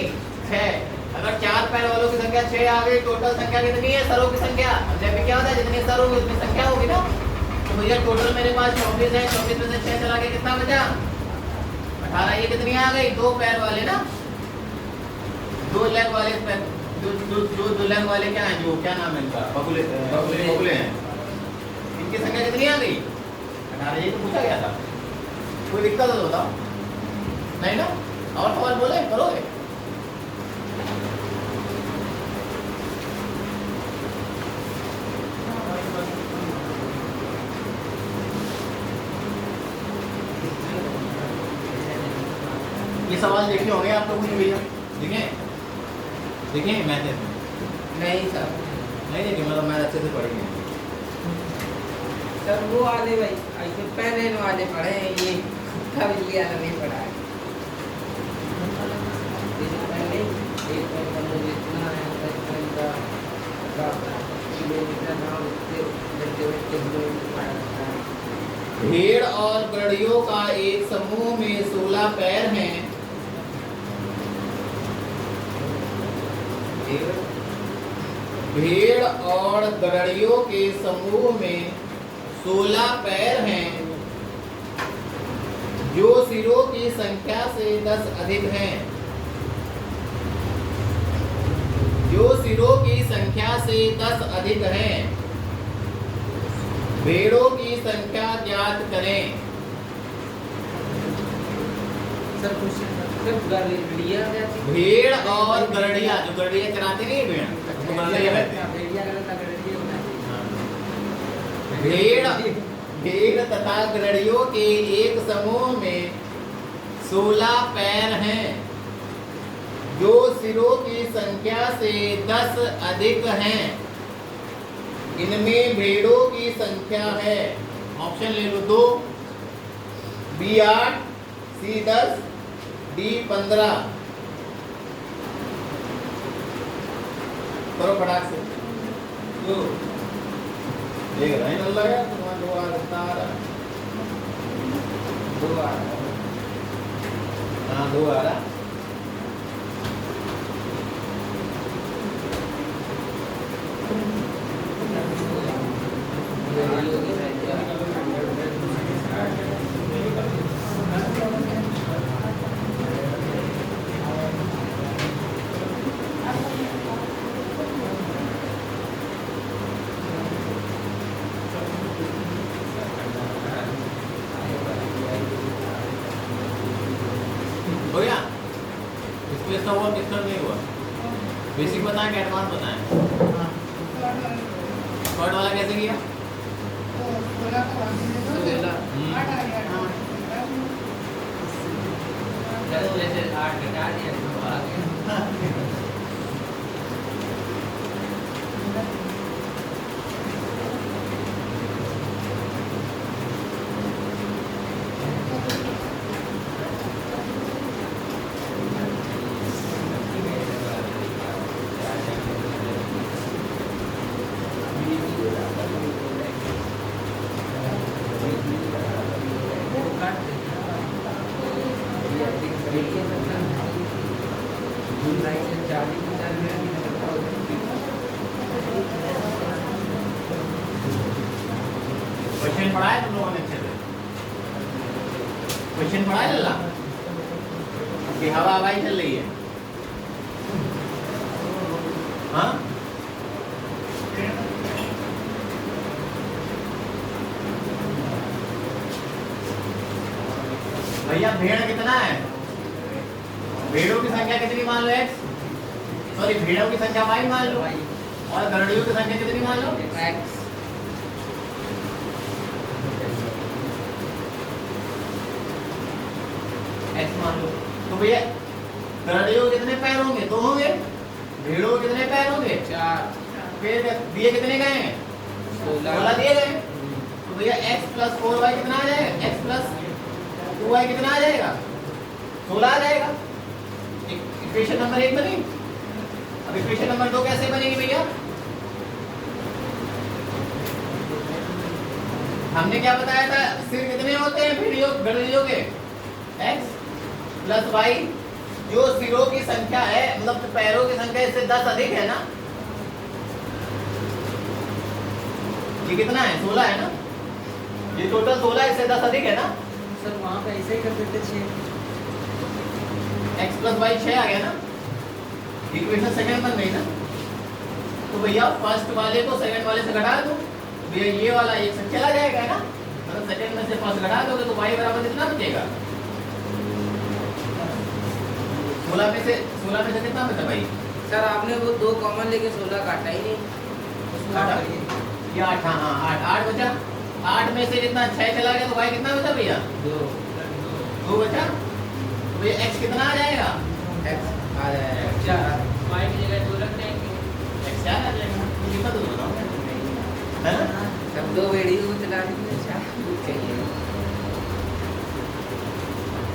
6। अगर 4 पैर वालों की संख्या 6 आ गई, टोटल संख्या कितनी है? सरों की संख्या। जब क्या होता है? जितनी सर होगी उतनी संख्या होगी ना। तो भैया टोटल मेरे पास 24 है। 24 में से 6 चला के कितना बचा? 18। ये कितनी आ गई? 2 पैर वाले ना, 2 लेग वाले पैर, जो लेग वाले क्या है, जो क्या नाम है इनका? बगुले हैं। इनकी संख्या कितनी आ गई? 18। ये तो पूछा गया था। कोई दिक्कत हो तो बताओ। नहीं ना? और सवाल बोले करोगे? ये सवाल देखे होंगे आप लोगों ने भैया? देखे मैथ नहीं सर, नहीं देखे, मतलब मैथ अच्छे से पढ़ेंगे। सर वो वाले भाई ऐसे पहले वाले पढ़े हैं, ये कुत्ता बिल्ली वाला नहीं पढ़ा है। जैसे पहले 1.15 जितना है, 10 किलोमीटर नाम उससे किलोमीटर पढ़ा है। भेड़ और गड़ियों का एक समूह में 16 पैर हैं। भेड़ और गड़ियों के समूह में 16 पैर हैं, जो सिरों की संख्या से 10 अधिक हैं। जो सिरों की संख्या से 10 अधिक हैं। भेड़ों की संख्या ज्ञात करें। सर क्वेश्चन गड़िया भेड़ और गड़िया, जो गड़िया चराते नहीं है भेड़, तो गड़िया रहते हैं। भेड़ तथा गड़ियों के एक समूह में 16 पैर हैं, जो सिरों की संख्या से 10 अधिक हैं। इनमें भेड़ों की संख्या है, ऑप्शन ले लो 2, B 8, C 10, D 15। करो फटाक से। देख रहे हैं अल्लाह यार, तुम्हारा 2 आ रहा है। 2 आ रहा है। हाँ 2 आ रहा। हो गया? इसमें इसका हुआ, किसका नहीं हुआ? बेसिक बताएं कि एडवांस बताएं? शॉर्ट वाला कैसे किया? जैसे 8 घटा दिया तो आ गया। क्वेश्चन पढ़ा है तुम लोगों ने अच्छे से? क्वेश्चन पढ़ा है लल्ला कि हवा हवाई चल रही है? हाँ भैया भेड़ कितना है? भेड़ों की संख्या कितनी मान लो x, सॉरी भेड़ों की संख्या y मान लो, और गरुड़ियों की संख्या कितनी मान लो? x। x मान लो। तो भैया गरुड़ियों के कितने पैर होंगे? 2 होंगे। भेड़ों के कितने पैर होंगे? 4। फिर दिए कितने गए हैं? 16 दिए गए। तो भैया x + 4y कितना आ जाएगा? x + 2y कितना आ जाएगा? 16 आ जाएगा। इक्वेशन नंबर 1 बनी। अब इक्वेशन नंबर 2 कैसे बनेगी भैया? हमने क्या बताया था? सिर कितने होते हैं भेड़ियों के? x + y, जो सिरों की संख्या है, मतलब पैरों की संख्या इससे 10 अधिक है ना? ये कितना है? 16 है ना? ये टोटल 16, इससे 10 अधिक है ना? सर वहाँ पे ऐसे ही कर देते 6। x + y 6 आ गया ना? इक्वेशन सेकंड बन गई ना? तो भैया फर्स्ट वाले को सेकंड वाले से घटा दो, भैया ये वाला एक से चला जाएगा है ना? मतलब सेकंड में से फर्स्ट घटा दोगे तो y बराबर कितना बचेगा? 16 में से कितना बचा भाई? सर आपने वो 2 कॉमन लेके 16 काटा ही नहीं। ये 8, हाँ 8 बचा। 8 में से कितना 6 चला गया तो y कितना बचा भैया? 2 बचा। तो भैया x कितना आ जाएगा? x आ जाएगा 4। y की जगह 2 रख देंगे। x 4 आ जाएगा। कितना तो बताओ है ना? सब 2 भेड़ियों को चलाने के लिए 4 चाहिए।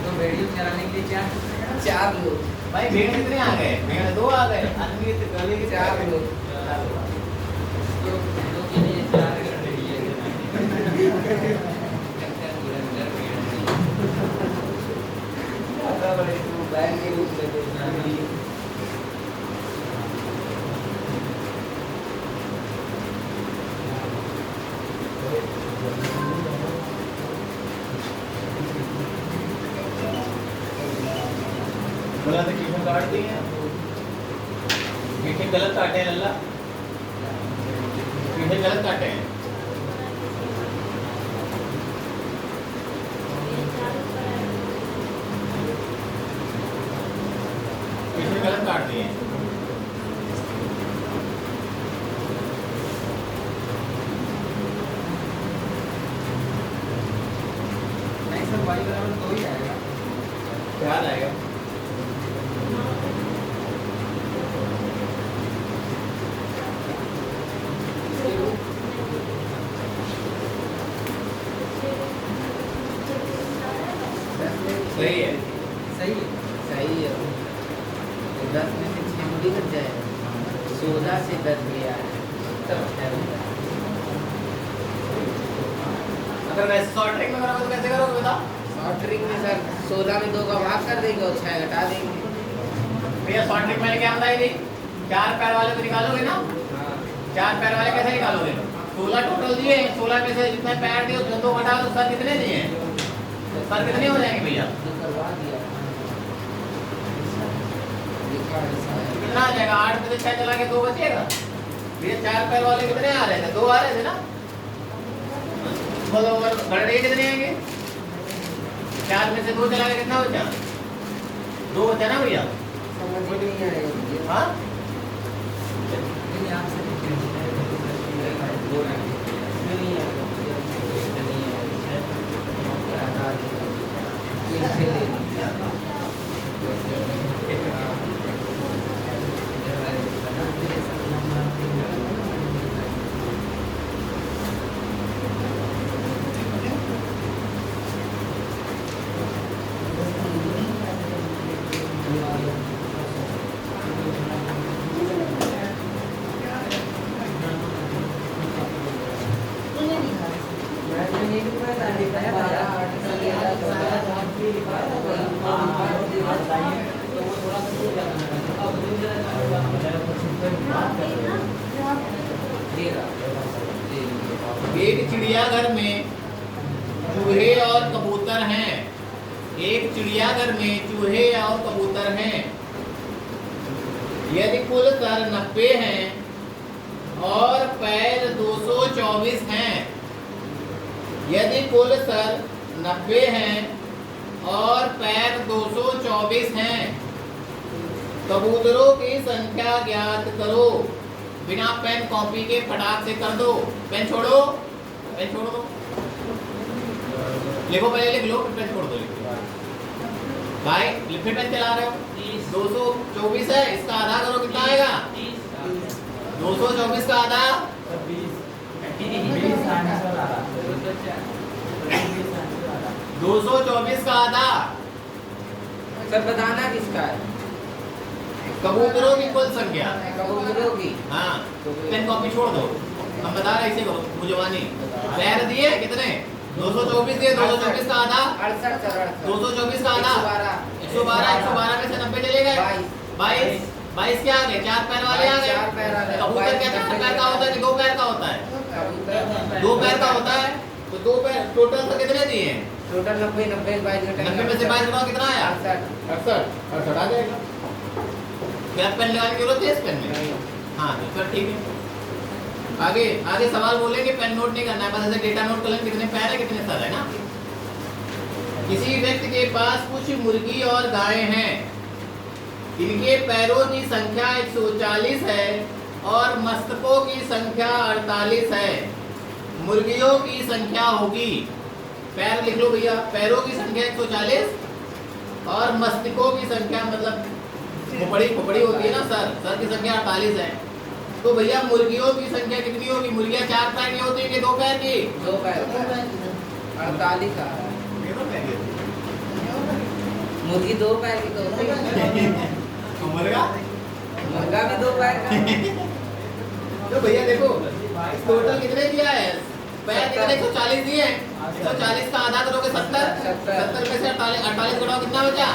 तो वीडियो चलाने के लिए 4 लोग। भाई भेड़ कितने आ गए? भेड़ 2 आ गए। आदमी के गले के 4 लोग। तो 2 के लिए 4 कर दीजिए। बैल के रूप में देखना है। बोला तो किशन काट दिए हैं। किशन गलत काटे हैं अल्लाह। किशन गलत काटे हैं। किशन गलत काट दिए हैं। नहीं सर y बराबर 2 ही आएगा। क्या आएगा? सही है। सही है। सही है। तो 10 में से 6 थोड़ी घट जाएगा। 16 से 10 गया है तब 6 होगा। अगर वैसे शॉर्ट ट्रिक में करोगे तो कैसे करोगे बता? शॉर्ट ट्रिक में सर 16 में 2 का भाग कर देंगे और 6 घटा देंगे। भैया शॉर्ट ट्रिक मैंने क्या बताई थी? 4 पैर वाले को निकालोगे ना? हाँ 4 पैर वाले कैसे निकालोगे? 16 टोटल दिए, 16 में से जितने पैर दिए उसमें 2 घटा दो, सर कितने दिए हैं? सर कितने हो जाएंगे भैया? तो करवा दिया। लिखा है शायद। कितना आ जाएगा? 8 में से 6 चला के 2 बचेगा। भैया 4 पैर वाले कितने आ रहे थे? 2 आ रहे थे ना? बोलो गड़े कितने आएंगे? 4 में से 2 चला के कितना बचा? 2 बचा ना भैया? समझ ही नहीं आएगा। हाँ नहीं आप से नहीं आएगा। हटा दिया। ये ले लिया। एक चिड़ियाघर में चूहे और कबूतर हैं। एक चिड़ियाघर में चूहे और कबूतर हैं। यदि कुल सर 90 हैं और पैर 224 हैं। यदि कुल सर 90 हैं और पैर 224 हैं, कबूतरों की संख्या ज्ञात करो। बिना पेन कॉपी के फटाक से कर दो। पेन छोड़ो, पेन छोड़ दो, लिखो, पहले लिख लो फिर पेन छोड़ दो। भाई फिर पेन चला रहे हो। 224 है, इसका आधा करो, कितना आएगा? 224 का आधा 224 का आधा सर बताना किसका है? कबूतरों की कुल संख्या। कबूतरों की। हाँ, पेन कॉपी छोड़ दो, हम बता रहे ऐसे करो, मुझवानी। पैर दिए कितने? 224 दिए, 224 का आधा 68 सर 224 का आधा 112 में से 90 चले गए 22 क्या आ गए? 4 पैर वाले आ गए। कबूतर क्या 4 पैर का होता है कि 2 पैर का होता है? 2 पैर का होता है। तो 2 पैर टोटल तो कितने दिए हैं? टोटल 90 90 में से 22 घटाओ, कितना आया? 68 आ जाएगा। क्या पेन लगाने की जरूरत है इस पेन में? हाँ तो सर ठीक है। आगे सवाल बोलेंगे, पेन नोट नहीं करना है, बस ऐसे डेटा नोट कर लेंगे, कितने पैर है कितने सर है ना। किसी व्यक्ति के पास कुछ मुर्गी और गायें हैं। इनके पैरों की संख्या 140 है और मस्तकों की संख्या 48 है। मुर्गियों की संख्या होगी, पैर लिख लो भैया, पैरों की संख्या 140 और मस्तकों की संख्या मतलब खोपड़ी होती है ना, सर की संख्या 48 है। तो भैया मुर्गियों की संख्या कितनी होगी? मुर्गियां 4 पैर की होती है कि 2 पैर की? 2 पैर 48 आ रहा है। मुर्गी 2 पैर की तो मुर्गा भी 2 पैर का। तो भैया देखो टोटल कितने दिया है? पैर कितने? 140 दिए हैं। 140 का आधा करोगे 70 में से 48 घटाओ, कितना बचा?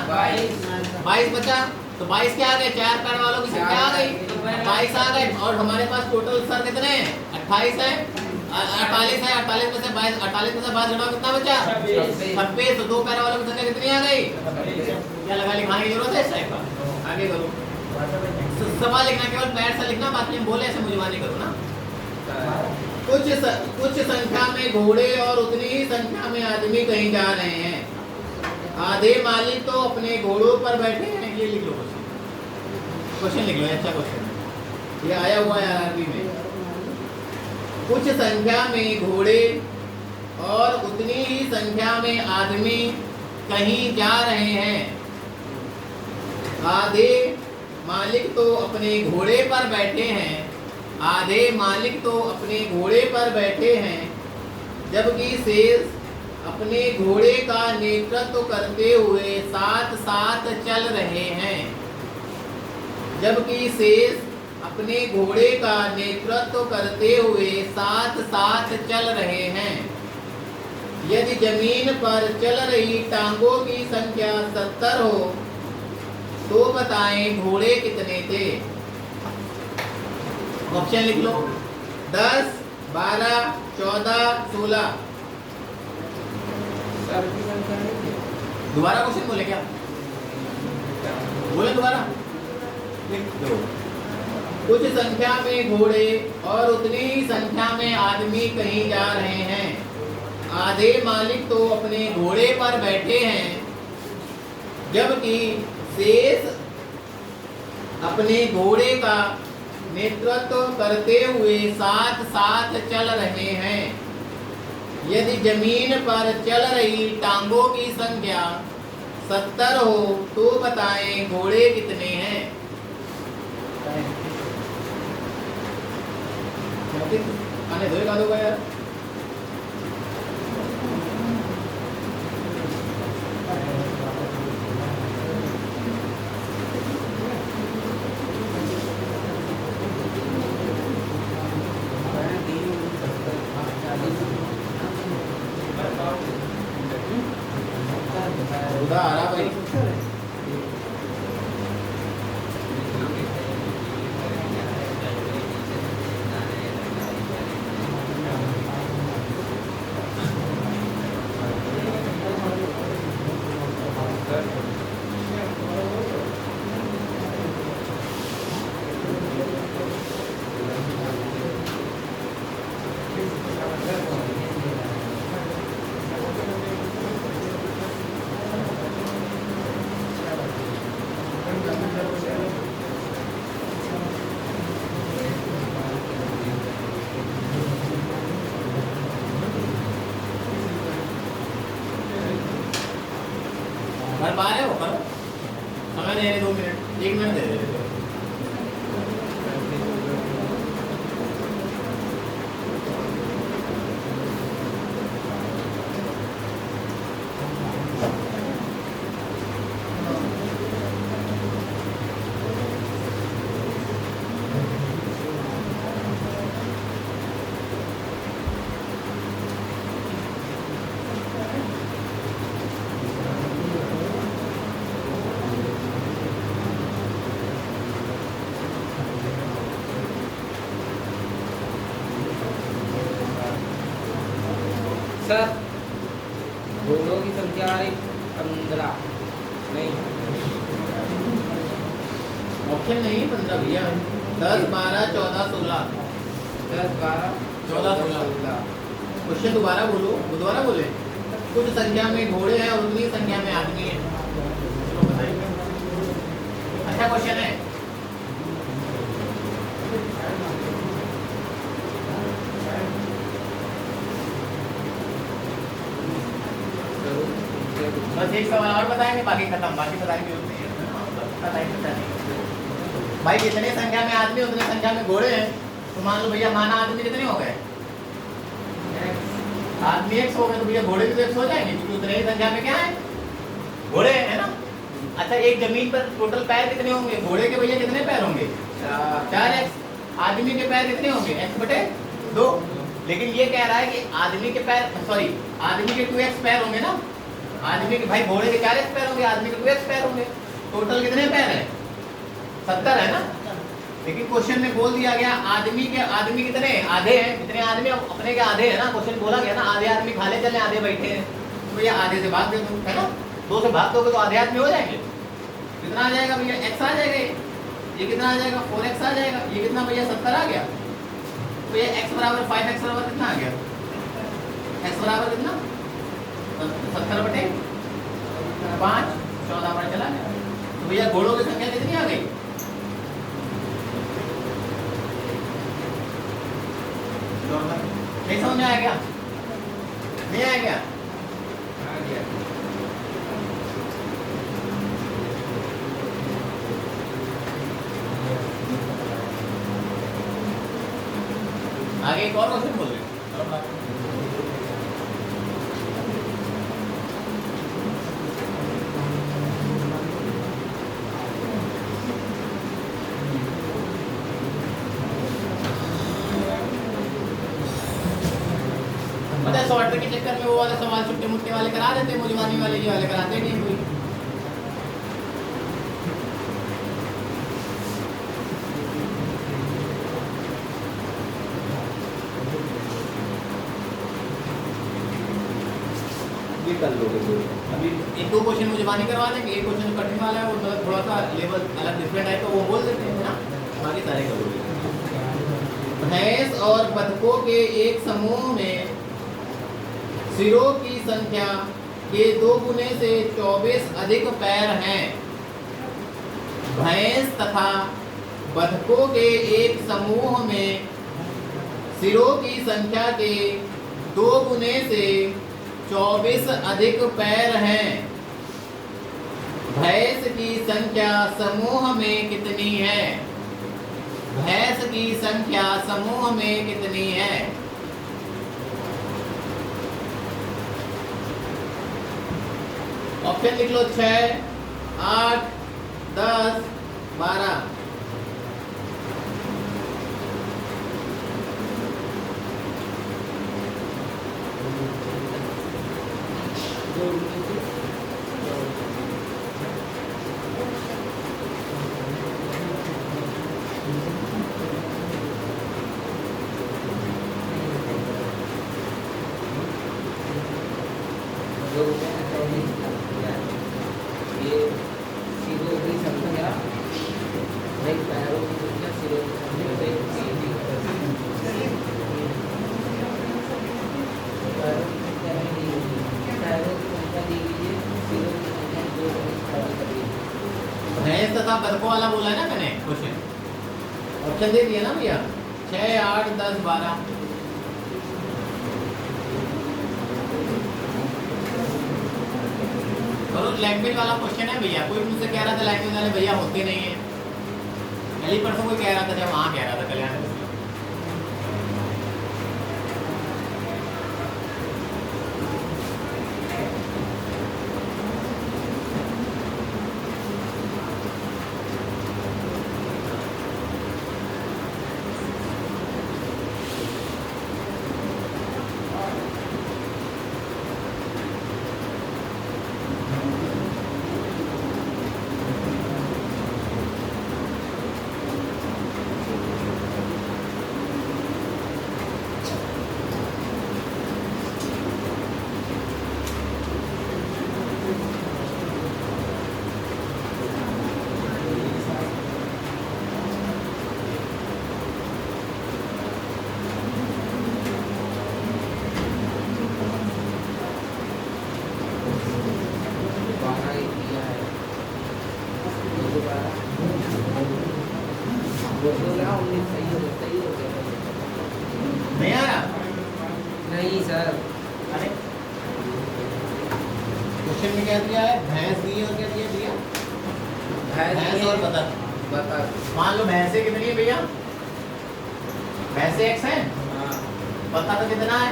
22 बचा। तो 22 क्या आ गए? 4 पैर वालों की संख्या आ गई, 22 आ गए। और हमारे पास टोटल सर कितने हैं? 28 है, 48 है। 48 में से 22 घटाओ, कितना बचा? 26। तो 2 पैर वालों की संख्या कितनी आ गई? क्या लगा लिखाने की जरूरत है इस टाइप का? आगे करो। सवाल लिखना केवल पैर से लिखना, बाकी हम बोले ऐसे मुझवानी करो ना। कुछ संख्या में घोड़े और उतनी ही संख्या में आदमी कहीं जा रहे हैं। आधे मालिक तो अपने घोड़ों पर बैठे हैं। ये लिख लो, क्वेश्चन लिख लो, अच्छा क्वेश्चन, ये आया हुआ है आरबी में। कुछ संख्या में घोड़े और उतनी ही संख्या में आदमी कहीं जा रहे हैं। आधे मालिक तो अपने घोड़े पर बैठे हैं। आधे मालिक तो अपने घोड़े पर बैठे हैं, जबकि शेष अपने घोड़े का नेतृत्व करते हुए साथ साथ चल रहे हैं। जबकि शेष अपने घोड़े का नेतृत्व करते हुए साथ साथ चल रहे हैं। यदि जमीन पर चल रही टांगों की संख्या 70 हो तो बताएं घोड़े कितने थे? ऑप्शन लिख लो, 10, 12, 14, 16। दोबारा क्वेश्चन बोले क्या? बोले दोबारा। कुछ संख्या में घोड़े और उतनी ही संख्या में आदमी कहीं जा रहे हैं। आधे मालिक तो अपने घोड़े पर बैठे हैं, जबकि शेष अपने घोड़े का नेतृत्व करते हुए साथ साथ चल रहे हैं। यदि जमीन पर चल रही टांगों की संख्या 70 हो तो बताएं घोड़े कितने हैं? आने दो, एक दो यार। उधर आ रहा भाई। कर पा रहे हो करो, समय दे रहे 2 मिनट, 1 मिनट दे रहे। सर घोड़ों की संख्या आ रही 15 नहीं, ऑप्शन नहीं 15 भैया, 10 12 14 16। 10 12 14 16। क्वेश्चन दोबारा बोलो, दोबारा बोले। कुछ संख्या में घोड़े हैं और उतनी संख्या में आदमी है। चलो बताइए, अच्छा क्वेश्चन है। बस एक सवाल और बताएंगे, बाकी खत्म, बाकी बताएंगे भाई जितने संख्या में आदमी उतने संख्या में घोड़े हैं। तो मान लो भैया, माना आदमी कितने हो गए? आदमी 100 हो गए, तो भैया घोड़े भी तो 100 हो जाएंगे, क्योंकि उतने ही संख्या में क्या है? घोड़े है ना। अच्छा, एक जमीन पर टोटल पैर कितने होंगे? घोड़े के भैया कितने पैर होंगे? 4x। आदमी के पैर कितने होंगे? x/2। लेकिन ये कह रहा है कि आदमी के पैर, सॉरी, आदमी के 2x पैर होंगे ना। आदमी के, भाई घोड़े के 4x पैर होंगे, आदमी के 2x पैर होंगे। टोटल कितने पैर हैं? 70 है ना। लेकिन क्वेश्चन में बोल दिया गया आदमी कितने? आधे हैं। कितने आदमी? अपने के आधे है ना। क्वेश्चन बोला गया ना, आधे आदमी खाले चले, आधे बैठे हैं। तो ये आधे से भाग दे दो, है ना। 2 से भाग दोगे तो आधे आदमी हो जाएंगे। कितना आ जाएगा भैया? x आ जाएगा। ये कितना आ जाएगा? 4x आ जाएगा। ये कितना भैया? 70 आ गया। तो ये x बराबर 5x बराबर कितना आ गया? x बराबर कितना? 70/5, 14 पर चला गया। तो भैया घोड़ों की संख्या कितनी आ गई? नहीं समझ में आया क्या? नहीं आया क्या? आगे एक और क्वेश्चन बोल रहे हैं। शॉर्ट के चक्कर में वो वाले सवाल छुट्टे मुट्टे वाले करा देते, मुजवानी वाले, ये वाले कराते नहीं कोई। ये कर लोगे। अभी 1-2 क्वेश्चन मुजवानी करवा देंगे, एक क्वेश्चन कठिन वाला है, वो मतलब थोड़ा सा लेवल अलग डिफरेंट है, तो वो बोल देते हैं ना। बाकी सारे कर लोगे। भैंस और बतखों के एक समूह में सिरों की संख्या के 2 गुने से 24 अधिक पैर हैं। भैंस तथा बतखों के एक समूह में सिरों की संख्या के 2 गुने से 24 अधिक पैर हैं। भैंस की संख्या समूह में कितनी है? भैंस की संख्या समूह में कितनी है? ऑप्शन लिख लो 6, 8, 10, 12। ये सिरों की संख्या, एक पैरों की संख्या, सिरों की संख्या, पैरों की संख्या नहीं दी होगी। पैरों की संख्या दी गई है, सिरों की संख्या 2 कर दी। भैंस तथा बतखों वाला बोला है ना मैंने क्वेश्चन, ऑप्शन दे दिया ना भैया। 6, 8, 10, 12। करो लैंग्वेज वाला क्वेश्चन है भैया। कोई मुझसे कह रहा था लैंग्वेज वाले भैया होते नहीं है। कल परसों कोई कह रहा था, जब वहाँ कह रहा था कल्याण में। नहीं आ रहा? नहीं सर, अरे क्वेश्चन में क्या दिया है? भैंस दी और क्या दिया दिया? भैंस और बतख। बता। मान लो भैंसे कितनी है भैया? भैंसे x है, हाँ, बतख कितना है?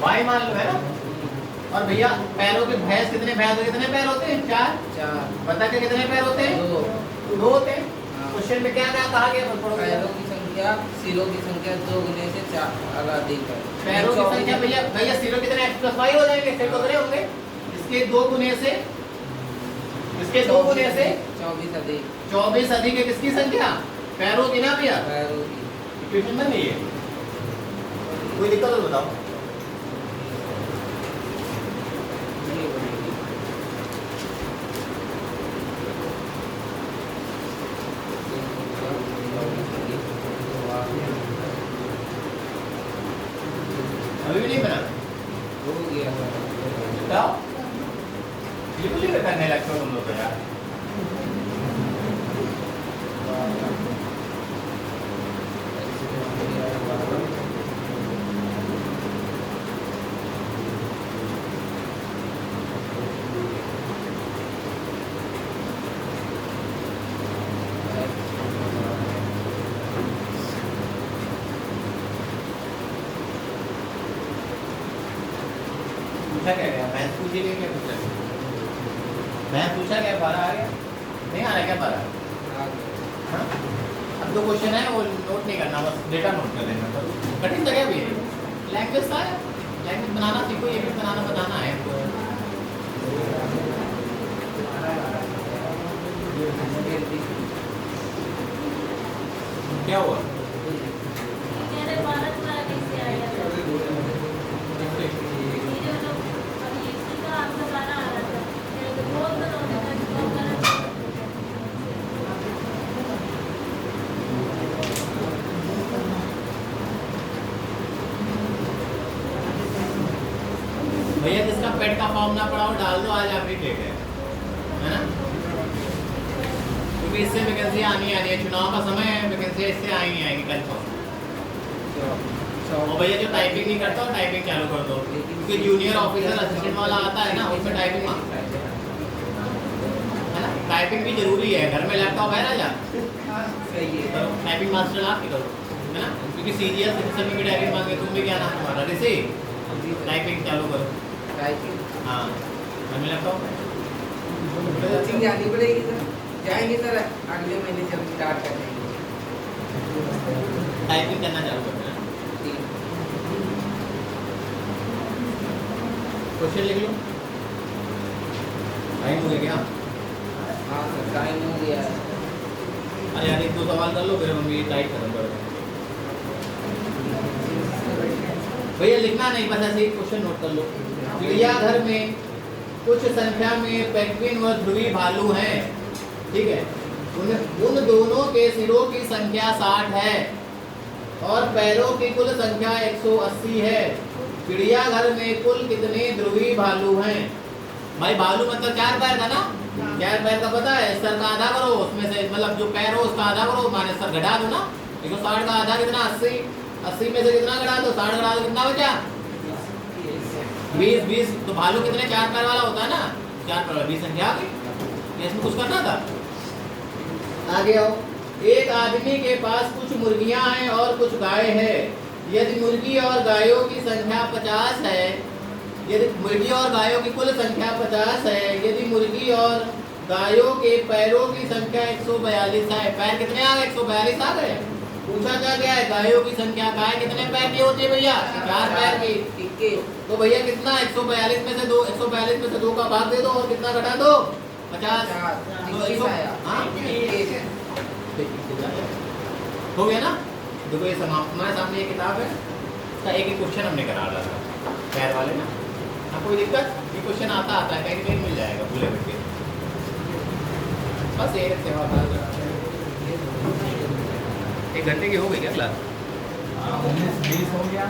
y मान लो, है ना? और भैया पैरों के भैंस कितने, भैंस के कितने पैर होते हैं? 4। 4 बतख के कितने पैर होते हैं? 2 2 होते हैं। हाँ। क्वेश्चन में क्या क्या कहा गया? पैरों की संख्या सिरों की संख्या 2 गुने से 4 अधिक है। पैरों की संख्या भैया भैया सिरों कितने x + y हो जाएंगे? सिर कितने होंगे? इसके 2 गुने से, इसके 2 गुने से 24 अधिक 24 अधिक है किसकी संख्या? पैरों की ना भैया? पैरों की। इक्वेशन बन गई है। कोई दिक्कत हो बताओ। ये बनेगी। अभी भी नहीं बना? हो गया। बताओ। बिल्कुल ही करने लगते हो तुम लोग तो यार। पूछा क्या गया? मैं पूछी गई क्या पूछा? मैं पूछा क्या? 12 आ गया? नहीं आ रहा क्या 12? हाँ? अब 2 क्वेश्चन है, वो नोट नहीं करना, बस डेटा नोट कर लेना। तो कठिन था क्या भी? लैंग्वेज था, लैंग्वेज बनाना सीखो, ये भी बनाना बताना है। क्या हुआ? मेरे भारत में आगे से आया था। मेरे लोग अभी इसका आपका गाना आ रहा था। मेरे को बहुत दिन हो गया था गाना। भैया जिसका पेट का फॉर्म ना पड़ा हो डाल दो, आज आखिरी डेट है ना? क्योंकि इससे वैकेंसी आनी है, चुनाव का समय है, वैकेंसी इससे आएंगी आएंगी कंफर्म। और भैया जो टाइपिंग नहीं करता टाइपिंग चालू कर दो, क्योंकि जूनियर ऑफिसर असिस्टेंट वाला आता है ना, उसमें टाइपिंग मांगता है ना? टाइपिंग भी जरूरी है। घर में लैपटॉप है ना जा, सही है। तो टाइपिंग मास्टर आप ही करो, है ना? क्योंकि सीरियस सभी की टाइपिंग मांगे। तुम भी क्या नाम तुम्हारा? ऋषि, टाइपिंग चालू करो। टाइपिंग हाँ, घर में लैपटॉप है। कोचिंग जानी पड़ेगी सर। जाएंगे सर, अगले महीने जब स्टार्ट कर देंगे। टाइपिंग करना चालू करते हैं। क्वेश्चन लिख लो। टाइम हो गया क्या? हाँ सर, टाइम हो गया है। अरे यार 1-2 सवाल कर लो, फिर हम ये टाइप खत्म कर देंगे। भैया लिखना नहीं, बस ऐसे ही क्वेश्चन नोट कर लो। चिड़ियाघर में कुछ संख्या में पेंगुइन व ध्रुवी भालू हैं, ठीक है? उन दोनों के सिरों की संख्या 60 है और पैरों की कुल संख्या 180 है। चिड़ियाघर में कुल कितने ध्रुवी भालू हैं? भाई भालू मतलब 4 पैर का ना? 4 पैर का पता है? सर का आधा करो, उसमें से मतलब जो पैर हो उसका आधा करो, माने सर घटा दो ना। देखो 60 का आधा कितना? 80। 80 में से कितना घटा दो? 60 घटा दो, कितना बचा? 20 20 तो भालू कितने 4 पैर वाला होता है ना, 4 पैर वाला 20 संख्या आ गई। ये इसमें कुछ करना था। आगे आओ। एक आदमी के पास कुछ मुर्गियां हैं और कुछ गाय है। यदि मुर्गी और गायों की संख्या 50 है, यदि मुर्गी और गायों की कुल संख्या 50 है, यदि मुर्गी और गायों के पैरों की संख्या 142 है, पैर कितने आ गए? 142 आ गए। पूछा क्या गया है? गायों की संख्या। गाय कितने पैर की होती है भैया? 4 पैर की। तो भैया कितना? 142 में से 2, 142 में से 2 का भाग दे दो और कितना घटा दो? 50। तो 100 हाँ? हो गया ना? देखो ये समाप्त। हमारे सामने ये किताब है, इसका एक एक क्वेश्चन हमने करा डाला पैर वाले ना। कोई दिक्कत? ये क्वेश्चन आता है कहीं कहीं मिल जाएगा भूले बैठ के। बस एक सेवा का 1 घंटे की हो गई क्या क्लास? 19 20 हो गया।